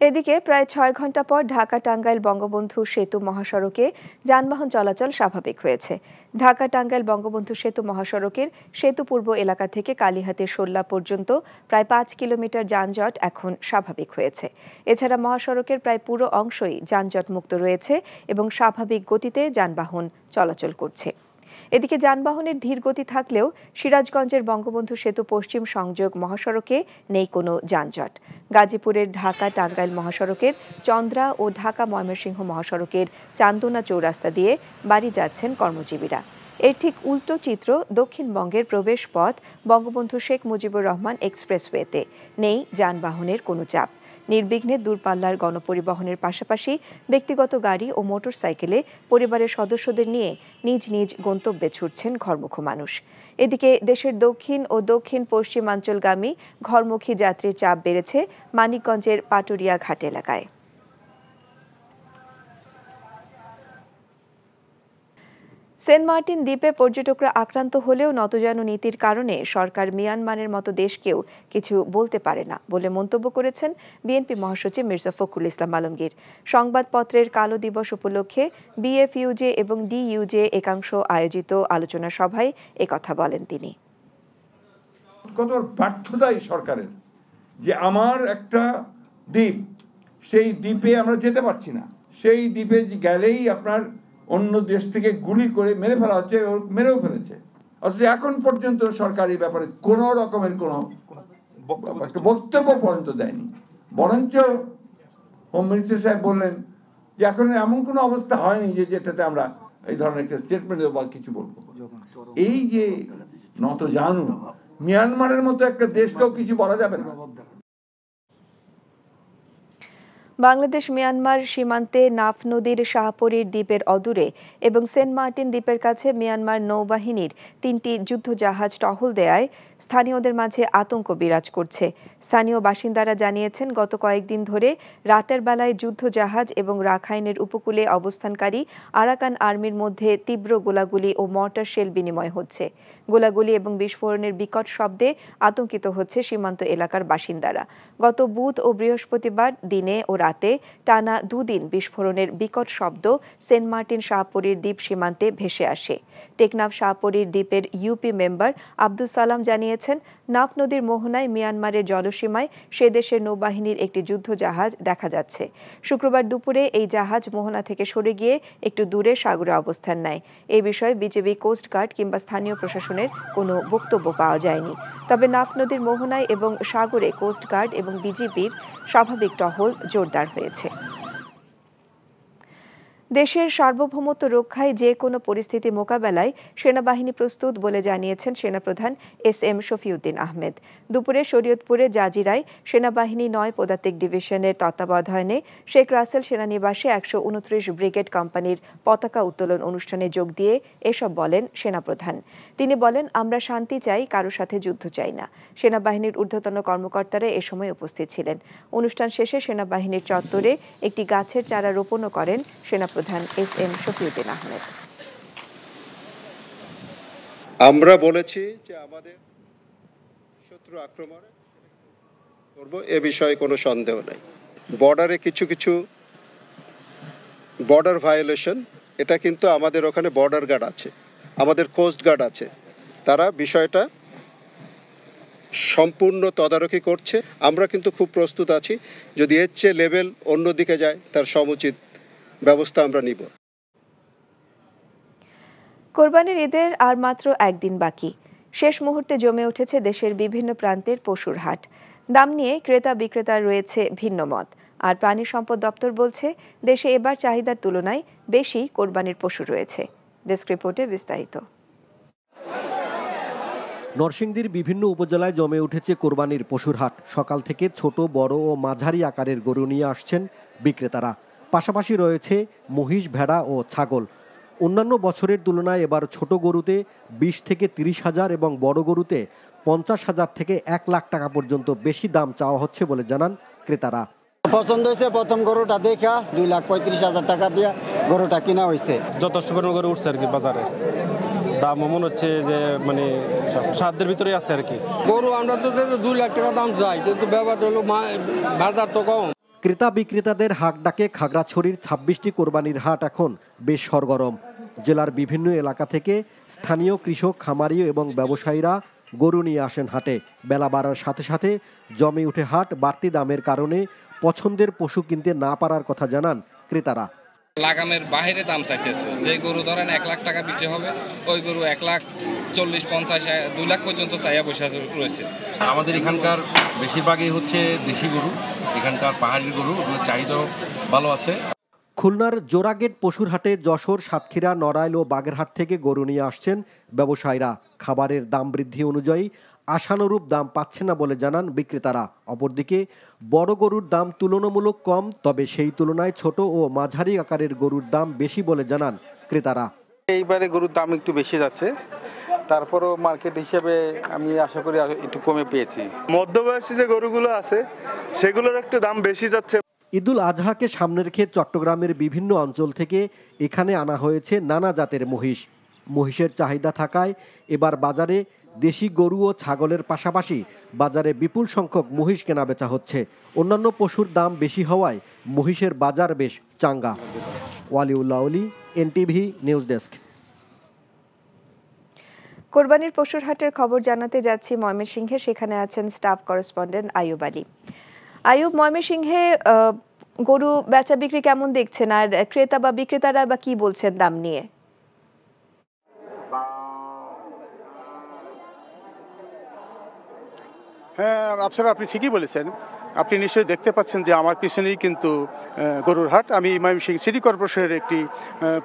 এদিকে প্রায় 6 ঘন্টা পর ঢাকা টাঙ্গাইল বঙ্গবন্ধু সেতু মহাসড়কে যানবাহন চলাচল স্বাভাবিক হয়েছে। ঢাকা টাঙ্গাইল বঙ্গবন্ধু সেতু মহাসড়কের সেতু পূর্ব এলাকা থেকে কালীহাতের শোল্লা পর্যন্ত প্রায় 5 কিলোমিটার যানজট এখন স্বাভাবিক হয়েছে। এছাড়া মহাসড়কের প্রায় পুরো অংশই যানজট মুক্ত রয়েছে এবং স্বাভাবিক গতিতে যানবাহন চলাচল করছে। এদিকে যানবাহনের ধীর গতি থাকলেও সিরাজগঞ্জের বঙ্গবন্ধু সেতু পশ্চিম সংযোগ মহাসড়কে নেই কোনো যানজট। গাজীপুরের ঢাকা টাঙ্গাইল মহাসড়কের চন্দ্রা ও ঢাকা ময়মনসিংহ মহাসড়কের চান্দনা চৌরাস্তা দিয়ে বাড়ি যাচ্ছেন কর্মজীবীরা। এর ঠিক উল্টো চিত্র দক্ষিণবঙ্গের প্রবেশ পথ বঙ্গবন্ধু শেখ মুজিবুর রহমান এক্সপ্রেসওয়েতে নেই যানবাহনের কোনো চাপ। নির্বিঘ্নে দূরপাল্লার গণপরিবহনের পাশাপাশি ব্যক্তিগত গাড়ি ও মোটরসাইকেলে পরিবারের সদস্যদের নিয়ে নিজ নিজ গন্তব্যে ছুটছেন ঘরমুখো মানুষ। এদিকে দেশের দক্ষিণ ও দক্ষিণ পশ্চিমাঞ্চলগামী ঘরমুখী যাত্রীর চাপ বেড়েছে মানিকগঞ্জের পাটুরিয়া ঘাট এলাকায়। সেন্ট মার্টিন দ্বীপে পর্যটকরা আক্রান্ত হলেও নতজানু নীতির কারণে সরকার মিয়ানমারের মতো দেশকেও কিছু বলতে পারে না বলে মন্তব্য করেছেন বিএনপি মহাসচিব মির্জা ফখরুল ইসলাম আলমগীর। সংবাদপত্রের কালো দিবস উপলক্ষে বিএফইউজে এবং ডিইউজে একাংশ আয়োজিত আলোচনা সভায় একথা বলেন তিনি। কত ব্যর্থতাই সরকারের যে আমার একটা দ্বীপ, সেই দ্বীপে আমরা যেতে পারছি না, সেই দ্বীপে গেলেই আপনার অন্য দেশ থেকে গুলি করে মেরে ফেলা হচ্ছে, মেরেও ফেলেছে। অথচ এখন পর্যন্ত সরকার এই ব্যাপারে কোনো রকমের কোনো বক্তব্য পর্যন্ত দেয়নি। বরঞ্চ হোম মিনিস্টার সাহেব বললেন যে এখন এমন কোনো অবস্থা হয়নি যে যেটাতে আমরা এই ধরনের একটা স্টেটমেন্ট বা কিছু বলবো। এই যে নতজানু, মিয়ানমারের মতো একটা দেশকেও কিছু বলা যাবে না। বাংলাদেশ মিয়ানমার সীমান্তে নাফ নদীর শাহপরীর দ্বীপের অদূরে এবং সেন্ট মার্টিন দ্বীপের কাছে মিয়ানমার নৌবাহিনীর 3টি যুদ্ধজাহাজ টহল দেয়ায় স্থানীয়দের মাঝে আতঙ্ক বিরাজ করছে। স্থানীয় বাসিন্দারা জানিয়েছেন, গত কয়েকদিন ধরে রাতের বেলায় যুদ্ধজাহাজ এবং রাখাইনের উপকূলে অবস্থানকারী আরাকান আর্মির মধ্যে তীব্র গোলাগুলি ও মর্টার শেল বিনিময় হচ্ছে। গোলাগুলি এবং বিস্ফোরণের বিকট শব্দে আতঙ্কিত হচ্ছে সীমান্ত এলাকার বাসিন্দারা। গত বুধ ও বৃহস্পতিবার দিনে ও রাতে টানা 2 দিন বিস্ফোরণের বিকট শব্দ সেন্ট মার্টিন শাহপরীর দ্বীপ সীমান্তে ভেসে আসে। টেকনাফ শাহপরীর দ্বীপের ইউপি মেম্বার আব্দুল সালাম জানিয়েছেন, নাফ নদীর মোহনায় মিয়ানমারের জলসীমায় সে দেশের নৌবাহিনীর একটি যুদ্ধজাহাজ দেখা যাচ্ছে। শুক্রবার দুপুরে এই জাহাজ মোহনা থেকে সরে গিয়ে একটু দূরে সাগরে অবস্থান নেয়। এই বিষয়ে বিজিবি, কোস্ট গার্ড কিংবা স্থানীয় প্রশাসনের কোনো বক্তব্য পাওয়া যায়নি। তবে নাফ নদীর মোহনায় এবং সাগরে কোস্ট গার্ড এবং বিজিবির স্বাভাবিক টহল জোরদার হয়েছে। দেশের সার্বভৌমত্ব রক্ষায় যে কোনো পরিস্থিতি মোকাবেলায় সেনাবাহিনী প্রস্তুত বলে জানিয়েছেন সেনাপ্রধান এসএম শফিউদ্দিন আহমেদ। দুপুরে শরীয়তপুরে জাজিরায় সেনাবাহিনী 9 পদাতিক ডিভিশনের তত্ত্বাবধানে শেখ রাসেল সেনানিবাসে 129 ব্রিগেড কোম্পানির পতাকা উত্তোলন অনুষ্ঠানে যোগ দিয়ে এসব বলেন সেনাপ্রধান। তিনি বলেন, আমরা শান্তি চাই, কারো সাথে যুদ্ধ চাই না। সেনাবাহিনীর ঊর্ধ্বতন কর্মকর্তারা এ সময় উপস্থিত ছিলেন। অনুষ্ঠান শেষে সেনাবাহিনীর চত্বরে একটি গাছের চারা রোপণও করেন সেনাপ্রধান এসএম শফিউদ্দিন আহমেদ। আমরা বলেছি যে আমাদের শত্রু আক্রমণ করব, এ বিষয়ে কোনো সন্দেহ নাই। বর্ডারে কিছু কিছু বর্ডার ভায়োলেশন, এটা কিন্তু আমাদের ওখানে বর্ডার গার্ড আছে, আমাদের কোস্ট গার্ড আছে, তারা বিষয়টা সম্পূর্ণ তদারকি করছে। আমরা কিন্তু খুব প্রস্তুত আছি, যদি এর চেয়ে লেভেল অন্যদিকে যায় তার সমুচিত ব্যবস্থা আমরা নিব। কোরবানির ঈদের আর মাত্র একদিন বাকি। শেষ মুহূর্তে জমে উঠেছে দেশের বিভিন্ন প্রান্তের পশুর হাট। দাম নিয়ে ক্রেতা বিক্রেতার রয়েছে ভিন্ন মত। আর প্রাণী সম্পদ দপ্তর বলছে, দেশে এবার চাহিদার তুলনায় বেশি কোরবানির পশু রয়েছে। ডেস্ক রিপোর্টে বিস্তারিত। নরসিংদীর বিভিন্ন উপজেলায় জমে উঠেছে কোরবানির পশুর হাট। সকাল থেকে ছোট, বড় ও মাঝারি আকারের গরু নিয়ে আসছেন বিক্রেতারা। পাশাপাশি রয়েছে মহিষ, ভেড়া ও ছাগল। অন্যান্য বছরের তুলনায় এবার ছোট গরুতে 20 থেকে 30 হাজার এবং বড় গরুতে 50 হাজার থেকে 1 লাখ টাকা পর্যন্ত বেশি দাম চাওয়া হচ্ছে বলে জানান ক্রেতারা। পছন্দ হয়েছে, প্রথম গরুটা দেখা 2,35,000 টাকা দিয়ে গরুটা কিনা হয়েছে। যথেষ্ট পরিমাণ গরু উঠছে আর কি বাজারে। দাম মনে হচ্ছে যে মানে সাধ্যের ভিতরে আছে আর কি। গরু আমরা তো 2 লাখ টাকা দাম চাই, কিন্তু ব্যাপারটা হলো বাজার তো কম। ক্রেতা বিক্রেতাদের হাক ডাকে খাগড়াছড়ির 26টি কোরবানির হাট এখন বেশ সরগরম। জেলার বিভিন্ন এলাকা থেকে স্থানীয় কৃষক, খামারি এবং ব্যবসায়ীরা গরু নিয়ে আসেন হাটে। বেলা বাড়ার সাথে সাথে জমে উঠে হাট। বাড়তি দামের কারণে পছন্দের পশু কিনতে না পারার কথা জানান ক্রেতারা। লাগামের বাইরে দাম চাইতেছে। যে গরু ধরেন 1 লাখ টাকা বিক্রি হবে, ওই গরু 1,40,50,000 2 লাখ পর্যন্ত চাইয়া বসে রয়েছে। আমাদের এখানকার বেশিরভাগই হচ্ছে দেশি গরু, এখানকার পাহাড়ি গরু, চাহিদা ভালো আছে। খুলনার জোড়াগেট পশুর হাটে যশোর, সাতক্ষীরা, নড়াইল ও বাগেরহাট থেকে গরু নিয়ে আসছেন ব্যবসায়ীরা। খাবারের দাম বৃদ্ধি অনুযায়ী আশানুরূপ দাম পাচ্ছে না বলে জানান বিক্রেতারা। অপরদিকে বড় গরুর দাম তুলনামূলক কম, তবে সেই তুলনায় ছোট ও মাঝারি আকারের গরুর দাম বেশি বলে জানান ক্রেতারা। এইবারে গরুর দাম একটু বেশি যাচ্ছে, তারপরও মার্কেট হিসেবে আমি আশা করি একটু কমে পেয়েছি। মধ্যবয়সী যে গরুগুলো আছে সেগুলোর একটু দাম বেশি যাচ্ছে। ঈদুল আজহাকে সামনে রেখে চট্টগ্রামের বিভিন্ন অঞ্চল থেকে এখানে আনা হয়েছে নানা জাতের মহিষ। মহিষের চাহিদা থাকায় এবার বাজারে দেশি গরু ও ছাগলের পাশাপাশি বাজারে বিপুল সংখ্যক মহিষ কেনাবেচা হচ্ছে। অন্যান্য পশুর দাম বেশি হওয়ায় মহিষের বাজার বেশ চাঙ্গা। ওয়ালিউল্লাহ অলি, এনটিভি নিউজ ডেস্ক। কোরবানির পশুর হাটের খবর জানাতে যাচ্ছি ময়মনসিংহে। সেখানে আছেন স্টাফ করেসপন্ডেন্ট আয়ুব আলী। আয়ুব, ময়মনসিংহে গরু বেচা বিক্রি কেমন দেখছেন, আর ক্রেতা বা বিক্রেতারা বা কি বলছেন দাম নিয়ে? হ্যাঁ আফসার, আপনি ঠিকই বলেছেন। আপনি নিশ্চয়ই দেখতে পাচ্ছেন যে আমার পিছনেই কিন্তু গরুর হাট। আমি ময়মনসিংহ সিটি কর্পোরেশনের একটি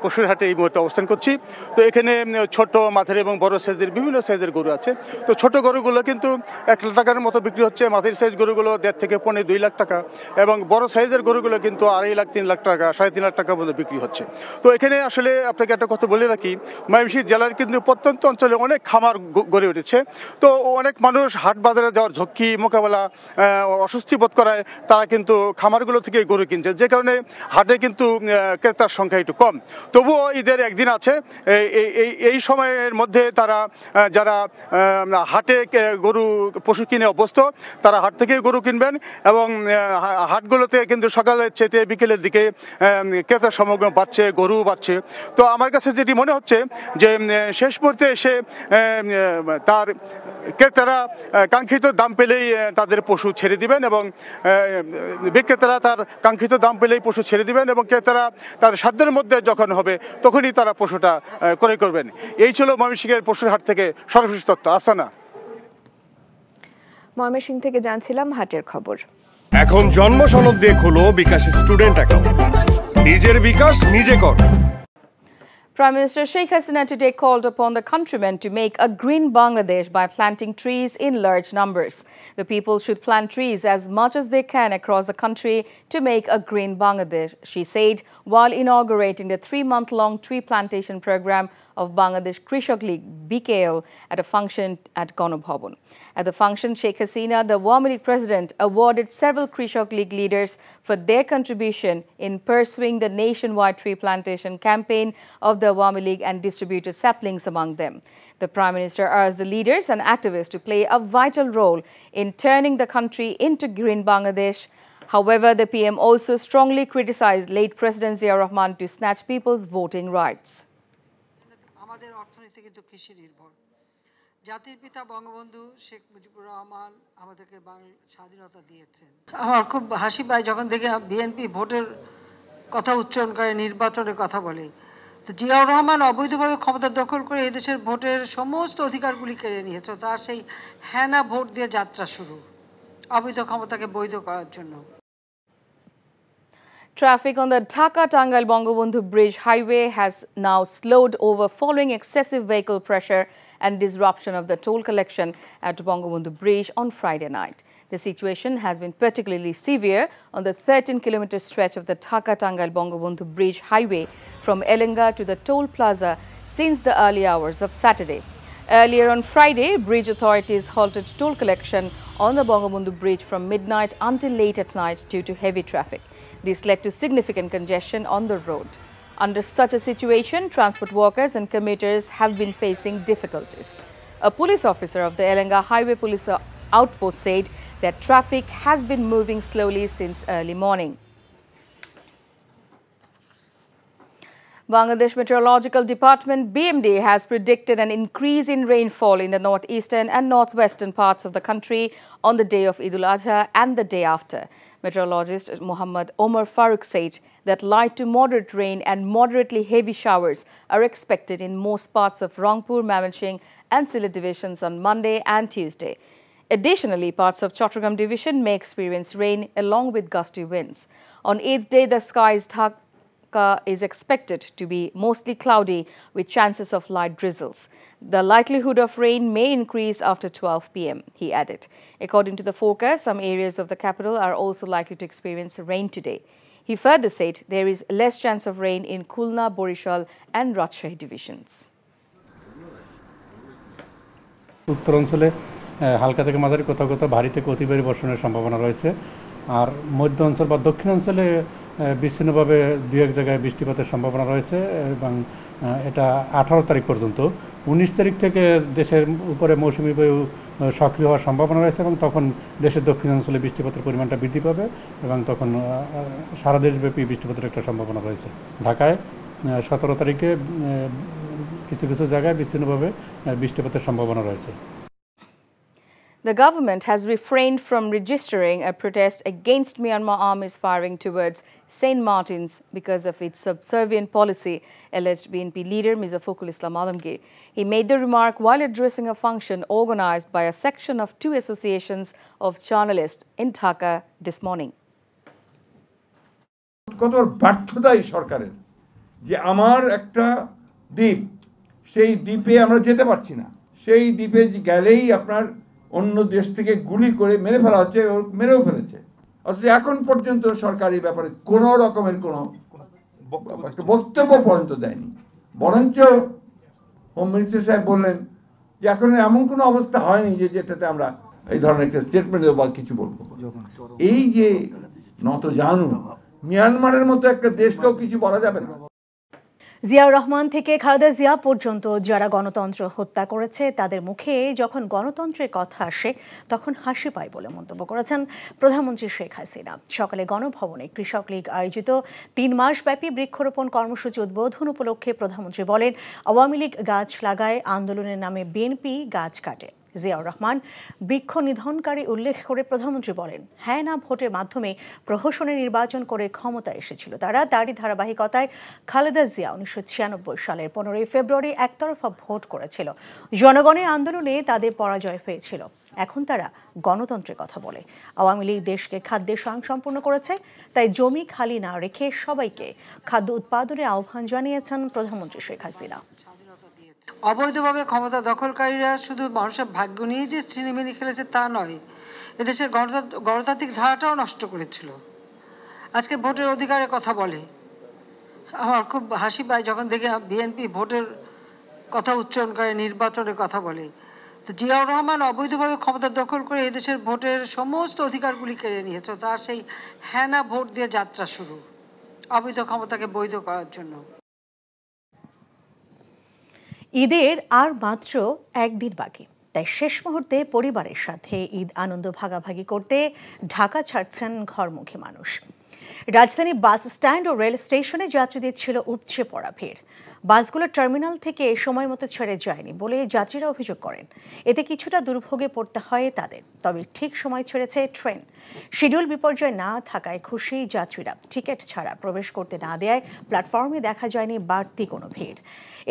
পশুর হাটে এই মুহূর্তে অবস্থান করছি। তো এখানে ছোট, মাঝারি এবং বড় সাইজের বিভিন্ন সাইজের গরু আছে। তো ছোট গরুগুলো কিন্তু 1 লাখ টাকার মতো বিক্রি হচ্ছে, মাঝারি সাইজ গরুগুলো 1.5 থেকে 2 লাখ টাকা, এবং বড় সাইজের গরুগুলো কিন্তু 2.5 লাখ 3 লাখ টাকা 3.5 লাখ টাকা পর্যন্ত বিক্রি হচ্ছে। তো এখানে আসলে আপনাকে একটা কথা বলে রাখি, ময়মনসিংহ জেলার কিন্তু প্রত্যন্ত অঞ্চলে অনেক খামার গড়ে উঠেছে। তো অনেক মানুষ হাট বাজারে যাওয়ার ঝক্কি মোকাবেলা অস্বস্তি বোধ করায় তারা কিন্তু খামারগুলো থেকে গরু কিনছে, যে কারণে হাটে কিন্তু ক্রেতার সংখ্যা একটু কম। তবুও ঈদের একদিন আছে, এই সময়ের মধ্যে তারা যারা হাটে গরু পশু কিনে অভ্যস্ত তারা হাট থেকে গরু কিনবেন, এবং হাটগুলোতে কিন্তু সকালের চেয়ে বিকেলের দিকে ক্রেতার সমাগম বাড়ছে, গরু বাড়ছে। তো আমার কাছে যেটি মনে হচ্ছে যে শেষ মুহূর্তে এসে তার ক্রেতারা কাঙ্ক্ষিত দাম পেলেই তাদের পশু ছেড়ে দিবেন, এবং বিক্রেতারা তার কাঙ্ক্ষিত দাম পেলেই পশু ছেড়ে দিবেন, এবং ক্রেতারা তার সাধ্যের মধ্যে যখন হবে তখনই তারা পশুটা ক্রয় করবেন। এই ছিল ময়মনসিংহের পশুর হাট থেকে সর্বশেষ তথ্য। আফসানা। ময়মনসিংহ থেকে জানছিলাম হাটের খবর। এখন জন্ম সনদ দিয়ে খোলো বিকাশ স্টুডেন্ট অ্যাকাউন্ট। নিজের বিকাশ নিজে কর। Prime Minister Sheikh Hasina today called upon the countrymen to make a green Bangladesh by planting trees in large numbers. The people should plant trees as much as they can across the country to make a green Bangladesh, she said while inaugurating the 3-month-long tree plantation program of Bangladesh Krishak League BKL at a function at Ganobhavan. At the function, Sheikh Hasina, the Awami League president, awarded several Krishak League leaders for their contribution in pursuing the nationwide tree plantation campaign of the Awami League and distributed saplings among them. The Prime Minister urged the leaders and activists to play a vital role in turning the country into green Bangladesh. However, the PM also strongly criticized late President Zia Rahman to snatch people's voting rights. আমাদের অর্থনীতি কিন্তু কৃষি নির্ভর। জাতির পিতা বঙ্গবন্ধু শেখ মুজিবুর রহমান আমাদেরকে স্বাধীনতা দিয়েছেন। আমার খুব হাসি পায় যখন দেখি বিএনপি ভোটের কথা উচ্চারণ করে, নির্বাচনের কথা বলে। তো জিয়াউর রহমান অবৈধভাবে ক্ষমতা দখল করে এদেশের ভোটের সমস্ত অধিকারগুলি কেড়ে নিয়েছে। তার সেই হ্যানা ভোট দিয়ে যাত্রা শুরু, অবৈধ ক্ষমতাকে বৈধ করার জন্য। Traffic on the Dhaka-Tangail Bangabandhu Bridge highway has now slowed over following excessive vehicle pressure and disruption of the toll collection at Bangabandhu Bridge on Friday night. The situation has been particularly severe on the 13-kilometer stretch of the Dhaka-Tangail Bangabandhu Bridge highway from Elenga to the toll plaza since the early hours of Saturday. Earlier on Friday, bridge authorities halted toll collection on the Bangabandhu Bridge from midnight until late at night due to heavy traffic. This led to significant congestion on the road. Under such a situation, transport workers and commuters have been facing difficulties. A police officer of the Elenga Highway Police Outpost said that traffic has been moving slowly since early morning. Bangladesh Meteorological Department BMD has predicted an increase in rainfall in the northeastern and northwestern parts of the country on the day of Eid al-Adha and the day after. Meteorologist Muhammad Omar Farooq said that light to moderate rain and moderately heavy showers are expected in most parts of Rangpur, Mymensingh and Sylhet divisions on Monday and Tuesday. Additionally, parts of Chattogram division may experience rain along with gusty winds. On 8th day, the skies Dhaka is expected to be mostly cloudy with chances of light drizzles. The likelihood of rain may increase after 12 p.m., he added. According to the forecast, some areas of the capital are also likely to experience rain today. He further said there is less chance of rain in Khulna, Borishal and Rajshahi divisions. উত্তরাঞ্চলে হালকা থেকে মাঝারি কোথাও কোথাও ভারী থেকে অতি ভারী বর্ষণের সম্ভাবনা রয়েছে। আর মধ্য অঞ্চল বা দক্ষিণ অঞ্চলে বিচ্ছিন্নভাবে দু এক জায়গায় বৃষ্টিপাতের সম্ভাবনা রয়েছে এবং এটা 18 তারিখ পর্যন্ত। 19 তারিখ থেকে দেশের উপরে মৌসুমী বায়ু সক্রিয় হওয়ার সম্ভাবনা রয়েছে এবং তখন দেশের দক্ষিণ অঞ্চলে বৃষ্টিপাতের পরিমাণটা বৃদ্ধি পাবে এবং তখন সারা দেশব্যাপী বৃষ্টিপাতের একটা সম্ভাবনা রয়েছে। ঢাকায় 17 তারিখে কিছু কিছু জায়গায় বিচ্ছিন্নভাবে বৃষ্টিপাতের সম্ভাবনা রয়েছে। The government has refrained from registering a protest against Myanmar Army's firing towards St. Martin's because of its subservient policy, alleged BNP leader Mirza Fakhrul Islam Alamgir. He made the remark while addressing a function organized by a section of 2 associations of journalists in Dhaka this morning. কত ব্যর্থতাই সরকারের যে আমার একটা দ্বীপ, সেই দ্বীপে আমরা যেতে পারছি না। সেই দ্বীপে গেলেই আপনার অন্য দেশ থেকে গুলি করে মেরে ফেলা হচ্ছে, মেরেও ফেলেছে। অথচ এখন পর্যন্ত সরকার এই ব্যাপারে কোনো রকমের কোনো বক্তব্য পর্যন্ত দেয়নি। বরঞ্চ হোম মিনিস্টার সাহেব বললেন যে এখন এমন কোনো অবস্থা হয়নি যে যেটাতে আমরা এই ধরনের একটা স্টেটমেন্ট বা কিছু বলবো। এই যে নতজানু মিয়ানমারের মতো একটা দেশকেও কিছু বলা যাবে না। জিয়াউর রহমান থেকে খালেদা জিয়া পর্যন্ত যারা গণতন্ত্র হত্যা করেছে তাদের মুখে যখন গণতন্ত্রের কথা আসে তখন হাসি পায় বলে মন্তব্য করেছেন প্রধানমন্ত্রী শেখ হাসিনা। সকালে গণভবনে কৃষক লীগ আয়োজিত 3 মাসব্যাপী বৃক্ষরোপণ কর্মসূচি উদ্বোধন উপলক্ষে প্রধানমন্ত্রী বলেন, আওয়ামী লীগ গাছ লাগায়, আন্দোলনের নামে বিএনপি গাছ কাটে। জিয়াউর রহমান বৃক্ষ নিধনকারী উল্লেখ করে প্রধানমন্ত্রী বলেন, হ্যাঁ না ভোটের মাধ্যমে প্রহসনে নির্বাচন করে ক্ষমতায় এসেছিল তারা। তারই ধারাবাহিকতায় খালেদা জিয়া 1996 সালের 15 ফেব্রুয়ারি একতরফা ভোট করেছিল। জনগণের আন্দোলনে তাদের পরাজয় হয়েছিল। এখন তারা গণতন্ত্রের কথা বলে। আওয়ামী লীগ দেশকে খাদ্যের স্বয়ংসম্পূর্ণ করেছে, তাই জমি খালি না রেখে সবাইকে খাদ্য উৎপাদনের আহ্বান জানিয়েছেন প্রধানমন্ত্রী শেখ হাসিনা। অবৈধভাবে ক্ষমতা দখলকারীরা শুধু মানুষের ভাগ্য নিয়ে যে ছিনিমিনি খেলেছে তা নয়, এদেশের গণতান্ত্রিক ধারাটাও নষ্ট করেছিল। আজকে ভোটের অধিকারের কথা বলে, আমার খুব হাসি পায় যখন দেখি বিএনপি ভোটের কথা উচ্চারণ করে, নির্বাচনের কথা বলে। তো জিয়াউর রহমান অবৈধভাবে ক্ষমতা দখল করে এদেশের ভোটের সমস্ত অধিকারগুলি কেড়ে নিয়েছে। তার সেই হ্যাঁ না ভোট দিয়ে যাত্রা শুরু, অবৈধ ক্ষমতাকে বৈধ করার জন্য। ঈদের আর মাত্র একদিন বাকি, তাই শেষ মুহূর্তে পরিবারের সাথে ঈদ আনন্দ ভাগাভাগি করতে ঢাকা ছাড়ছেন ঘরমুখী মানুষ। রাজধানী বাস স্ট্যান্ড ও রেল স্টেশনে যাত্রীদের ছিল উপচে পড়া ভিড়। বাসগুলো টার্মিনাল থেকে সময় মতো ছেড়ে যায়নি বলে যাত্রীরা অভিযোগ করেন। এতে কিছুটা দুর্ভোগে পড়তে হয় তাদের। তবে ঠিক সময় ছেড়েছে ট্রেন। শিডিউল বিপর্যয় না থাকায় খুশি যাত্রীরা। টিকিট ছাড়া প্রবেশ করতে না দেয়ায় প্ল্যাটফর্মে দেখা যায়নি বাড়তি কোনো ভিড়।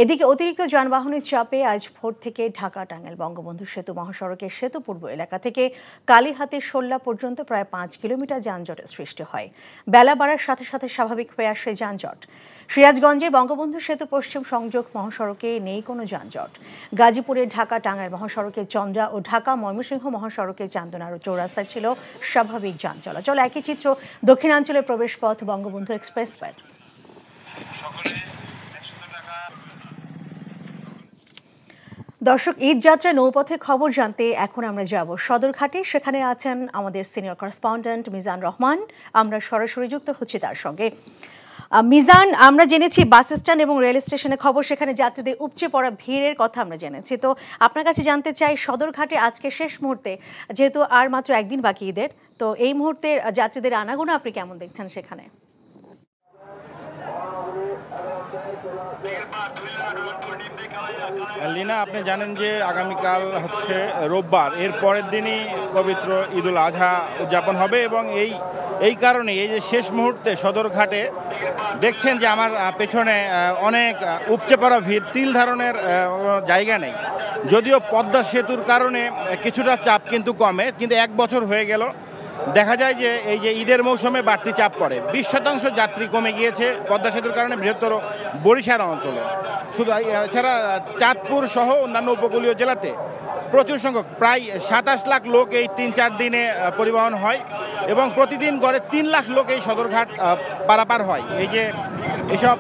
এদিকে অতিরিক্ত যানবাহনের চাপে আজ ভোর থেকে ঢাকা টাঙ্গাইল বঙ্গবন্ধু সেতু মহাসড়কের সেতু পূর্ব এলাকা থেকে কালীহাতের শোল্লা পর্যন্ত প্রায় 5 কিলোমিটার যানজটের সৃষ্টি হয়। বেলা বাড়ার সাথে সাথে স্বাভাবিক হয়ে আসে যানজট। সিরাজগঞ্জে বঙ্গবন্ধু সেতু পশ্চিম সংযোগ মহাসড়কে নেই কোনো যানজট। গাজীপুরে ঢাকা টাঙ্গাইল মহাসড়কে চন্দ্রা ও ঢাকা ময়মনসিংহ মহাসড়কে চান্দনার চৌরাস্তায় ছিল স্বাভাবিক যান চলাচল। একই চিত্র দক্ষিণাঞ্চলের প্রবেশপথ বঙ্গবন্ধু এক্সপ্রেসওয়ে। দর্শক, ঈদ যাত্রা নৌপথের খবর জানতে এখন আমরা যাব সদরঘাটে। সেখানে আছেন আমাদের সিনিয়র করেসপন্ডেন্ট মিজান রহমান। আমরা সরাসরি যুক্ত হচ্ছি তার সঙ্গে। মিজান, আমরা জেনেছি বাস স্ট্যান্ড এবং রেল স্টেশনের খবর, সেখানে যাত্রীদের উপচে পড়া ভিড়ের কথা আমরা জেনেছি। তো আপনার কাছে জানতে চাই, সদরঘাটে আজকে শেষ মুহূর্তে, যেহেতু আর মাত্র একদিন বাকি ঈদের, তো এই মুহূর্তে যাত্রীদের আনাগোনা আপনি কেমন দেখছেন সেখানে? লীনা, আপনি জানেন যে আগামীকাল হচ্ছে রোববার, এর পরের দিনই পবিত্র ঈদুল আজহা উদযাপন হবে এবং এই কারণে এই যে শেষ মুহূর্তে সদরঘাটে দেখছেন যে আমার পেছনে অনেক উপচে পড়া ভিড়, তিল ধারণের জায়গা নেই। যদিও পদ্মা সেতুর কারণে কিছুটা চাপ কিন্তু কমে, কিন্তু 1 বছর হয়ে গেল দেখা যায় যে এই যে ঈদের মৌসুমে বাড়তি চাপ পড়ে। 20% যাত্রী কমে গিয়েছে পদ্মা সেতুর কারণে বৃহত্তর বরিশাল অঞ্চলে। শুধু এছাড়া চাঁদপুর সহ অন্যান্য উপকূলীয় জেলাতে প্রচুর সংখ্যক প্রায় 27 লাখ লোক এই 3-4 দিনে পরিবহন হয় এবং প্রতিদিন গড়ে 3 লাখ লোক এই সদরঘাট পারাপার হয়। এই যে এসব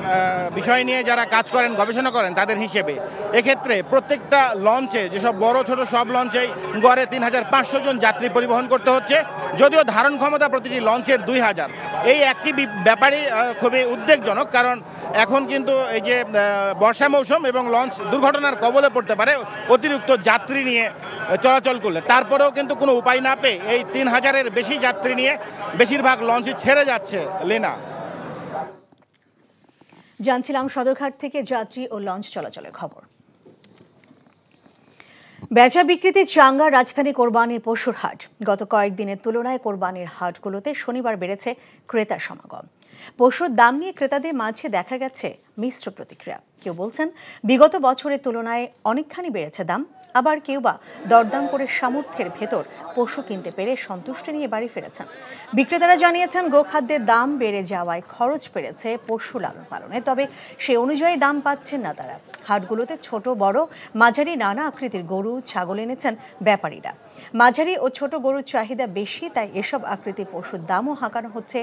বিষয় নিয়ে যারা কাজ করেন, গবেষণা করেন তাদের হিসেবে এক্ষেত্রে প্রত্যেকটা লঞ্চে, যেসব বড় ছোট সব লঞ্চেই গড়ে 3500 জন যাত্রী পরিবহন করতে হচ্ছে, যদিও ধারণ ক্ষমতা প্রতিটি লঞ্চের 2000। এই একটি ব্যাপারই খুবই উদ্বেগজনক, কারণ এখন কিন্তু এই যে বর্ষা মৌসুম এবং লঞ্চ দুর্ঘটনার কবলে পড়তে পারে অতিরিক্ত যাত্রী নিয়ে চলাচল করলে। তারপরেও কিন্তু কোনো উপায় না পেয়ে এই 3000-এর বেশি যাত্রী নিয়ে বেশিরভাগ লঞ্চই ছেড়ে যাচ্ছে। লীনা, জানছিলাম সদরঘাট থেকে যাত্রী ও লঞ্চ চলাচলের খবর। বেচা বিক্রিতে চাঙ্গা রাজধানী কোরবানির পশুর হাট। গত কয়েকদিনের তুলনায় কোরবানির হাটগুলোতে শনিবার বেড়েছে ক্রেতা সমাগম। পশুর দাম নিয়ে ক্রেতাদের মাঝে দেখা গেছে মিশ্র প্রতিক্রিয়া। কেউ বলছেন বিগত বছরের তুলনায় অনেকখানি বেড়েছে দাম, আবার কেউ বা দরদাম করে সামর্থ্যের ভেতর পশু কিনতে পেরে সন্তুষ্টি নিয়ে বাড়ি ফিরেছেন। বিক্রেতারা জানিয়েছেন গোখাদ্যের দাম বেড়ে যাওয়ায় খরচ বেড়েছে পশু লালন পালনে, তবে সে অনুযায়ী দাম পাচ্ছেন না তারা। হাটগুলোতে ছোট বড় মাঝারি নানা আকৃতির গরু ছাগল এনেছেন ব্যাপারীরা। মাঝারি ও ছোট গরুর চাহিদা বেশি, তাই এসব আকৃতির পশুর দামও হাঁকানো হচ্ছে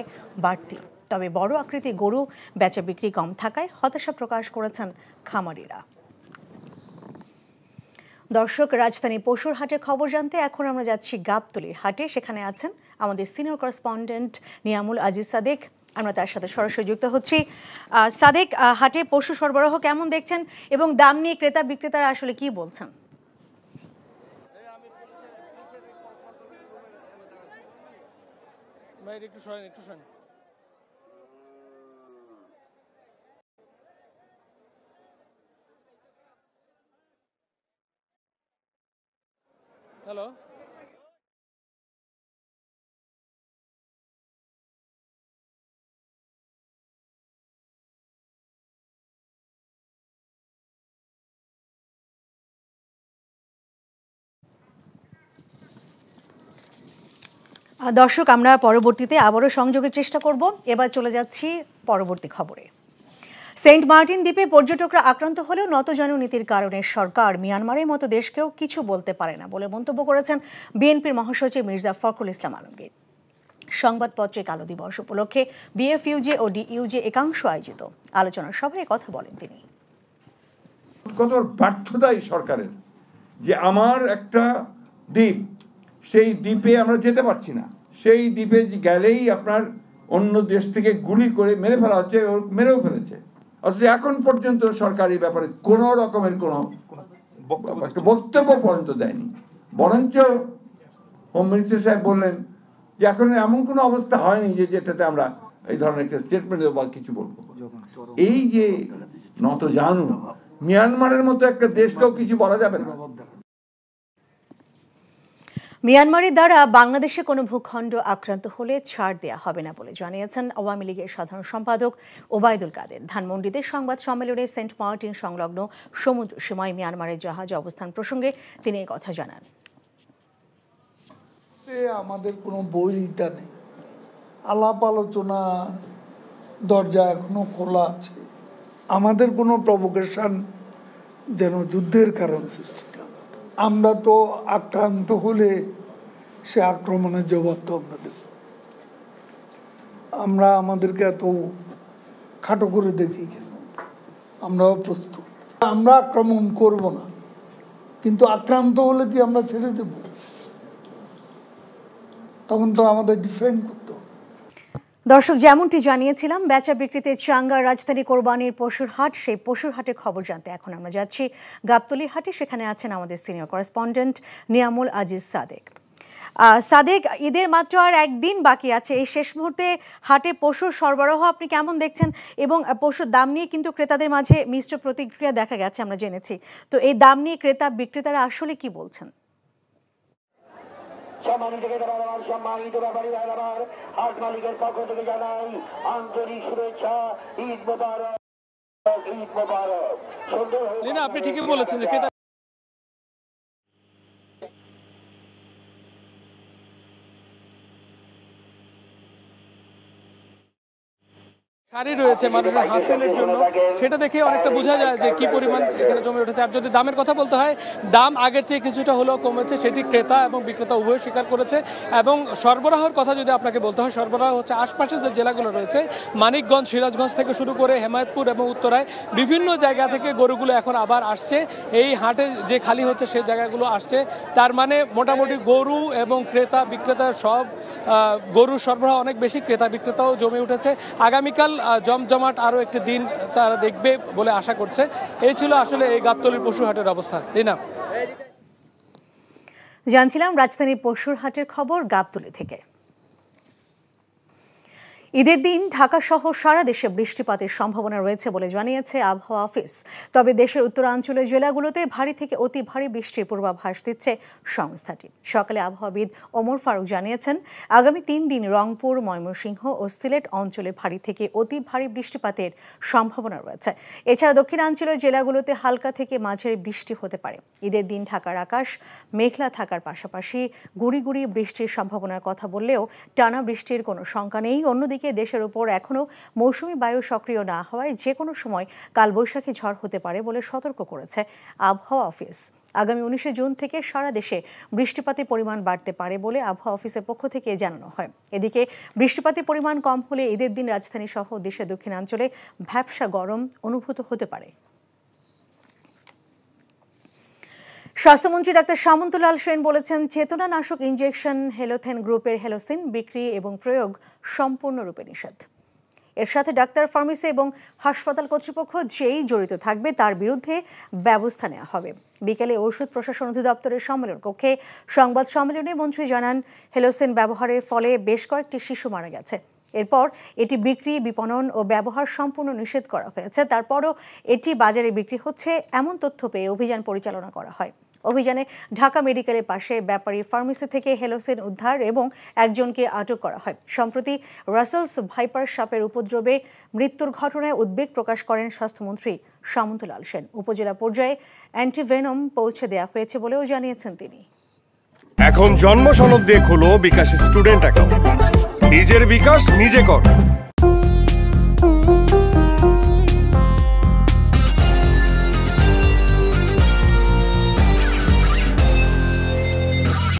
বাড়তি। তবে বড় আকৃতির গরু বেচা বিক্রি কম থাকায় হতাশা প্রকাশ করেছেন খামারিরা। দর্শক, রাজধানী পশুর হাটের খবর জানতে এখন আমরা যাচ্ছি গাবতলীর হাটে। সেখানে আছেন আমাদের সিনিয়র করেসপন্ডেন্ট নিয়ামুল আজিজ সাদেক। আমরা তার সাথে সরাসরি যুক্ত হচ্ছি। সাদেক, হাটে পশু সরবরাহ কেমন দেখছেন এবং দাম নিয়ে ক্রেতা বিক্রেতারা আসলে কি বলছেন? হ্যালো, দর্শক, আমরা পরবর্তীতে আবারও সংযোগের চেষ্টা করব। এবার চলে যাচ্ছি পরবর্তী খবরে। সেন্ট মার্টিন দ্বীপে পর্যটকরা আক্রান্ত হলেও নতজানু নীতির কারণে সরকার মিয়ানমারের মতো দেশকেও কিছু বলতে পারে না বলে মন্তব্য করেছেন বিএনপির মহাসচিব মির্জা ফখরুল ইসলাম আলমগীর। সংবাদপত্রে কালো দিবস উপলক্ষে বিএফইউজে ও ডিইউজে একাংশ আয়োজিত আলোচনা সভায় কথা বলেন তিনি। কত ব্যর্থতাই সরকারের, যে আমার একটা দ্বীপ, সেই দ্বীপে আমরা যেতে পারছি না। সেই দ্বীপে গেলেই আপনার অন্য দেশ থেকে গুলি করে মেরে ফেলা হচ্ছে, মেরেও ফেলেছে। অথচ এখন পর্যন্ত সরকারি ব্যাপারে কোনো রকমের কোনো একটা বক্তব্য পর্যন্ত দেয়নি। বরঞ্চ হোম মিনিস্টার সাহেব বললেন যে এখন এমন কোনো অবস্থা হয়নি যে যেটাতে আমরা এই ধরনের একটা স্টেটমেন্ট বা কিছু বলবো। এই যে নতজানু, মিয়ানমারের মতো একটা দেশকেও কিছু বলা যাবে না। মিয়ানমারের দ্বারা বাংলাদেশে কোনো ভূখণ্ড আক্রান্ত হলে ছাড় দেয়া হবে না বলে জানিয়েছেন আওয়ামী লীগের সাধারণ সম্পাদক ওবায়দুল কাদের। ধানমন্ডিতে সংবাদ সম্মেলনে সেন্ট মার্টিন সংলগ্ন সমুদ্র সীমায় মিয়ানমারের জাহাজ অবস্থান প্রসঙ্গে তিনি এই কথা জানান। আমাদের কোনো বৈরিতা নেই, আলাপ আলোচনা দরজা এখনো খোলা আছে। আমাদের কোনো প্রভোকেশন যেন যুদ্ধের কারণ সৃষ্টি না। আমরা তো আক্রান্ত হলে সে আক্রমণের জবাব তো আমরা দেব। আমরা আমাদেরকে এত খাটো করে দেখি কেন? আমরাও প্রস্তুত। আমরা আক্রমণ করব না, কিন্তু আক্রান্ত হলে কি আমরা ছেড়ে দেব? তখন তো আমাদের ডিফেন্ড করতে হবে। দর্শক, যেমনটি জানিয়েছিলাম, বেচা বিক্রিতে চাঙ্গা রাজধানী কোরবানির পশুর হাট। সেই পশুর হাটের খবর জানতে এখন আমরা যাচ্ছি গাবতলী হাটে। সেখানে আছেন আমাদের সিনিয়র করেসপন্ডেন্ট নিয়ামুল আজিজ সাদেক। সাদেক, ঈদের মাত্র আর একদিন বাকি আছে। এই শেষ মুহূর্তে হাটে পশুর সরবরাহ আপনি কেমন দেখছেন? এবং পশুর দাম নিয়ে কিন্তু ক্রেতাদের মাঝে মিশ্র প্রতিক্রিয়া দেখা গেছে, আমরা জেনেছি। তো এই দাম নিয়ে ক্রেতা বিক্রেতারা আসলে কি বলছেন? সম্মানিত সম্মানিত ব্যাপারী ভাইরাবার, হাট মালিকের পক্ষ থেকে জানাই আন্তরিক শুভেচ্ছা। ঈদ মোবারক, ঈদ মোবারক। আপনি ঠিকই বলেছেন যে ক্রেতা সারি রয়েছে মানুষের হাসিলের জন্য, সেটা দেখে অনেকটা বোঝা যায় যে কি পরিমাণ এখানে জমে উঠেছে। আর যদি দামের কথা বলতে হয়, দাম আগের চেয়ে কিছুটা হলেও কমেছে, সেটি ক্রেতা এবং বিক্রেতা উভয় স্বীকার করেছে। এবং সরবরাহের কথা যদি আপনাকে বলতে হয়, সরবরাহ হচ্ছে আশপাশের যে জেলাগুলো রয়েছে, মানিকগঞ্জ, সিরাজগঞ্জ থেকে শুরু করে হেমায়তপুর এবং উত্তরায় বিভিন্ন জায়গা থেকে গরুগুলো এখন আবার আসছে। এই হাটে যে খালি হচ্ছে সেই জায়গাগুলো আসছে। তার মানে মোটামুটি গরু এবং ক্রেতা বিক্রেতা সব গরুর সরবরাহ অনেক বেশি, ক্রেতা বিক্রেতাও জমে উঠেছে। আগামীকাল জমজমাট আরও একটি দিন তারা দেখবে বলে আশা করছে। এই ছিল আসলে এই গাবতলীর পশুর হাটের অবস্থা। রিনা, জানছিলাম রাজধানীর পশুর হাটের খবর গাবতলী থেকে। ঈদের দিন ঢাকা সহ সারা দেশে বৃষ্টিপাতের সম্ভাবনা রয়েছে বলে জানিয়েছে আবহাওয়া অফিস। তবে দেশের উত্তরাঞ্চলের জেলাগুলোতে ভারী থেকে অতি ভারী বৃষ্টির পূর্বাভাস দিচ্ছে সংস্থাটি। সকালে আবহাওয়াবিদ ওমর ফারুক জানিয়েছেন, আগামী 3 দিন রংপুর, ময়মনসিংহ ও সিলেট অঞ্চলে ভারী থেকে অতি ভারী বৃষ্টিপাতের সম্ভাবনা রয়েছে। এছাড়া দক্ষিণাঞ্চলের জেলাগুলোতে হালকা থেকে মাঝারি বৃষ্টি হতে পারে। ঈদের দিন ঢাকার আকাশ মেঘলা থাকার পাশাপাশি গুড়ি গুড়ি বৃষ্টির সম্ভাবনার কথা বললেও টানা বৃষ্টির কোনো শঙ্কা নেই। অন্যদিকে দেশের উপর এখনো মৌসুমী বায়ু সক্রিয় না হওয়ায় যে কোনো সময় কালবৈশাখী ঝড় হতে পারে বলে সতর্ক করেছে আবহাওয়া অফিস। আগামী 19 জুন থেকে সারা দেশে বৃষ্টিপাতের পরিমাণ বাড়তে পারে বলে আবহাওয়া অফিসের পক্ষ থেকে জানানো হয়। এদিকে বৃষ্টিপাতের পরিমাণ কম হলে ঈদের দিন রাজধানী সহ দেশের দক্ষিণাঞ্চলে ভ্যাপসা গরম অনুভূত হতে পারে। স্বাস্থ্যমন্ত্রী ডাক্তার সামন্তলাল সেন বলেছেন, চেতনানাশক ইনজেকশন হেলোথেন গ্রুপের হেলোসিন বিক্রি এবং প্রয়োগ সম্পূর্ণরূপে নিষেধ। এর সাথে ডাক্তার, ফার্মেসি এবং হাসপাতাল কর্তৃপক্ষ যেই জড়িত থাকবে তার বিরুদ্ধে ব্যবস্থা নেওয়া হবে। বিকেলে ঔষধ প্রশাসন অধিদপ্তরের সম্মেলন কক্ষে সংবাদ সম্মেলনে মন্ত্রী জানান, হেলোসিন ব্যবহারের ফলে বেশ কয়েকটি শিশু মারা গেছে। এরপর এটি বিক্রি, বিপণন ও ব্যবহার সম্পূর্ণ নিষেধ করা হয়েছে। তারপরও এটি বাজারে বিক্রি হচ্ছে এমন তথ্য পেয়ে অভিযান পরিচালনা করা হয়। অভিযানে ঢাকা মেডিকেলের পাশে ব্যাপারী ফার্মেসি থেকে হেলোসিন উদ্ধার এবং একজনকে আটক করা হয়। সম্প্রতি রাসেলস ভাইপার সাপের উপদ্রবে মৃত্যুর ঘটনায় উদ্বেগ প্রকাশ করেন স্বাস্থ্যমন্ত্রী সামন্তলাল সেন। উপজেলা পর্যায়ে অ্যান্টিভেনম পৌঁছে দেওয়া হয়েছে বলেও জানিয়েছেন তিনি। এখন জন্ম সনদ দিয়ে খোলো বিকাশ স্টুডেন্ট অ্যাকাউন্ট। নিজের বিকাশ নিজে কর।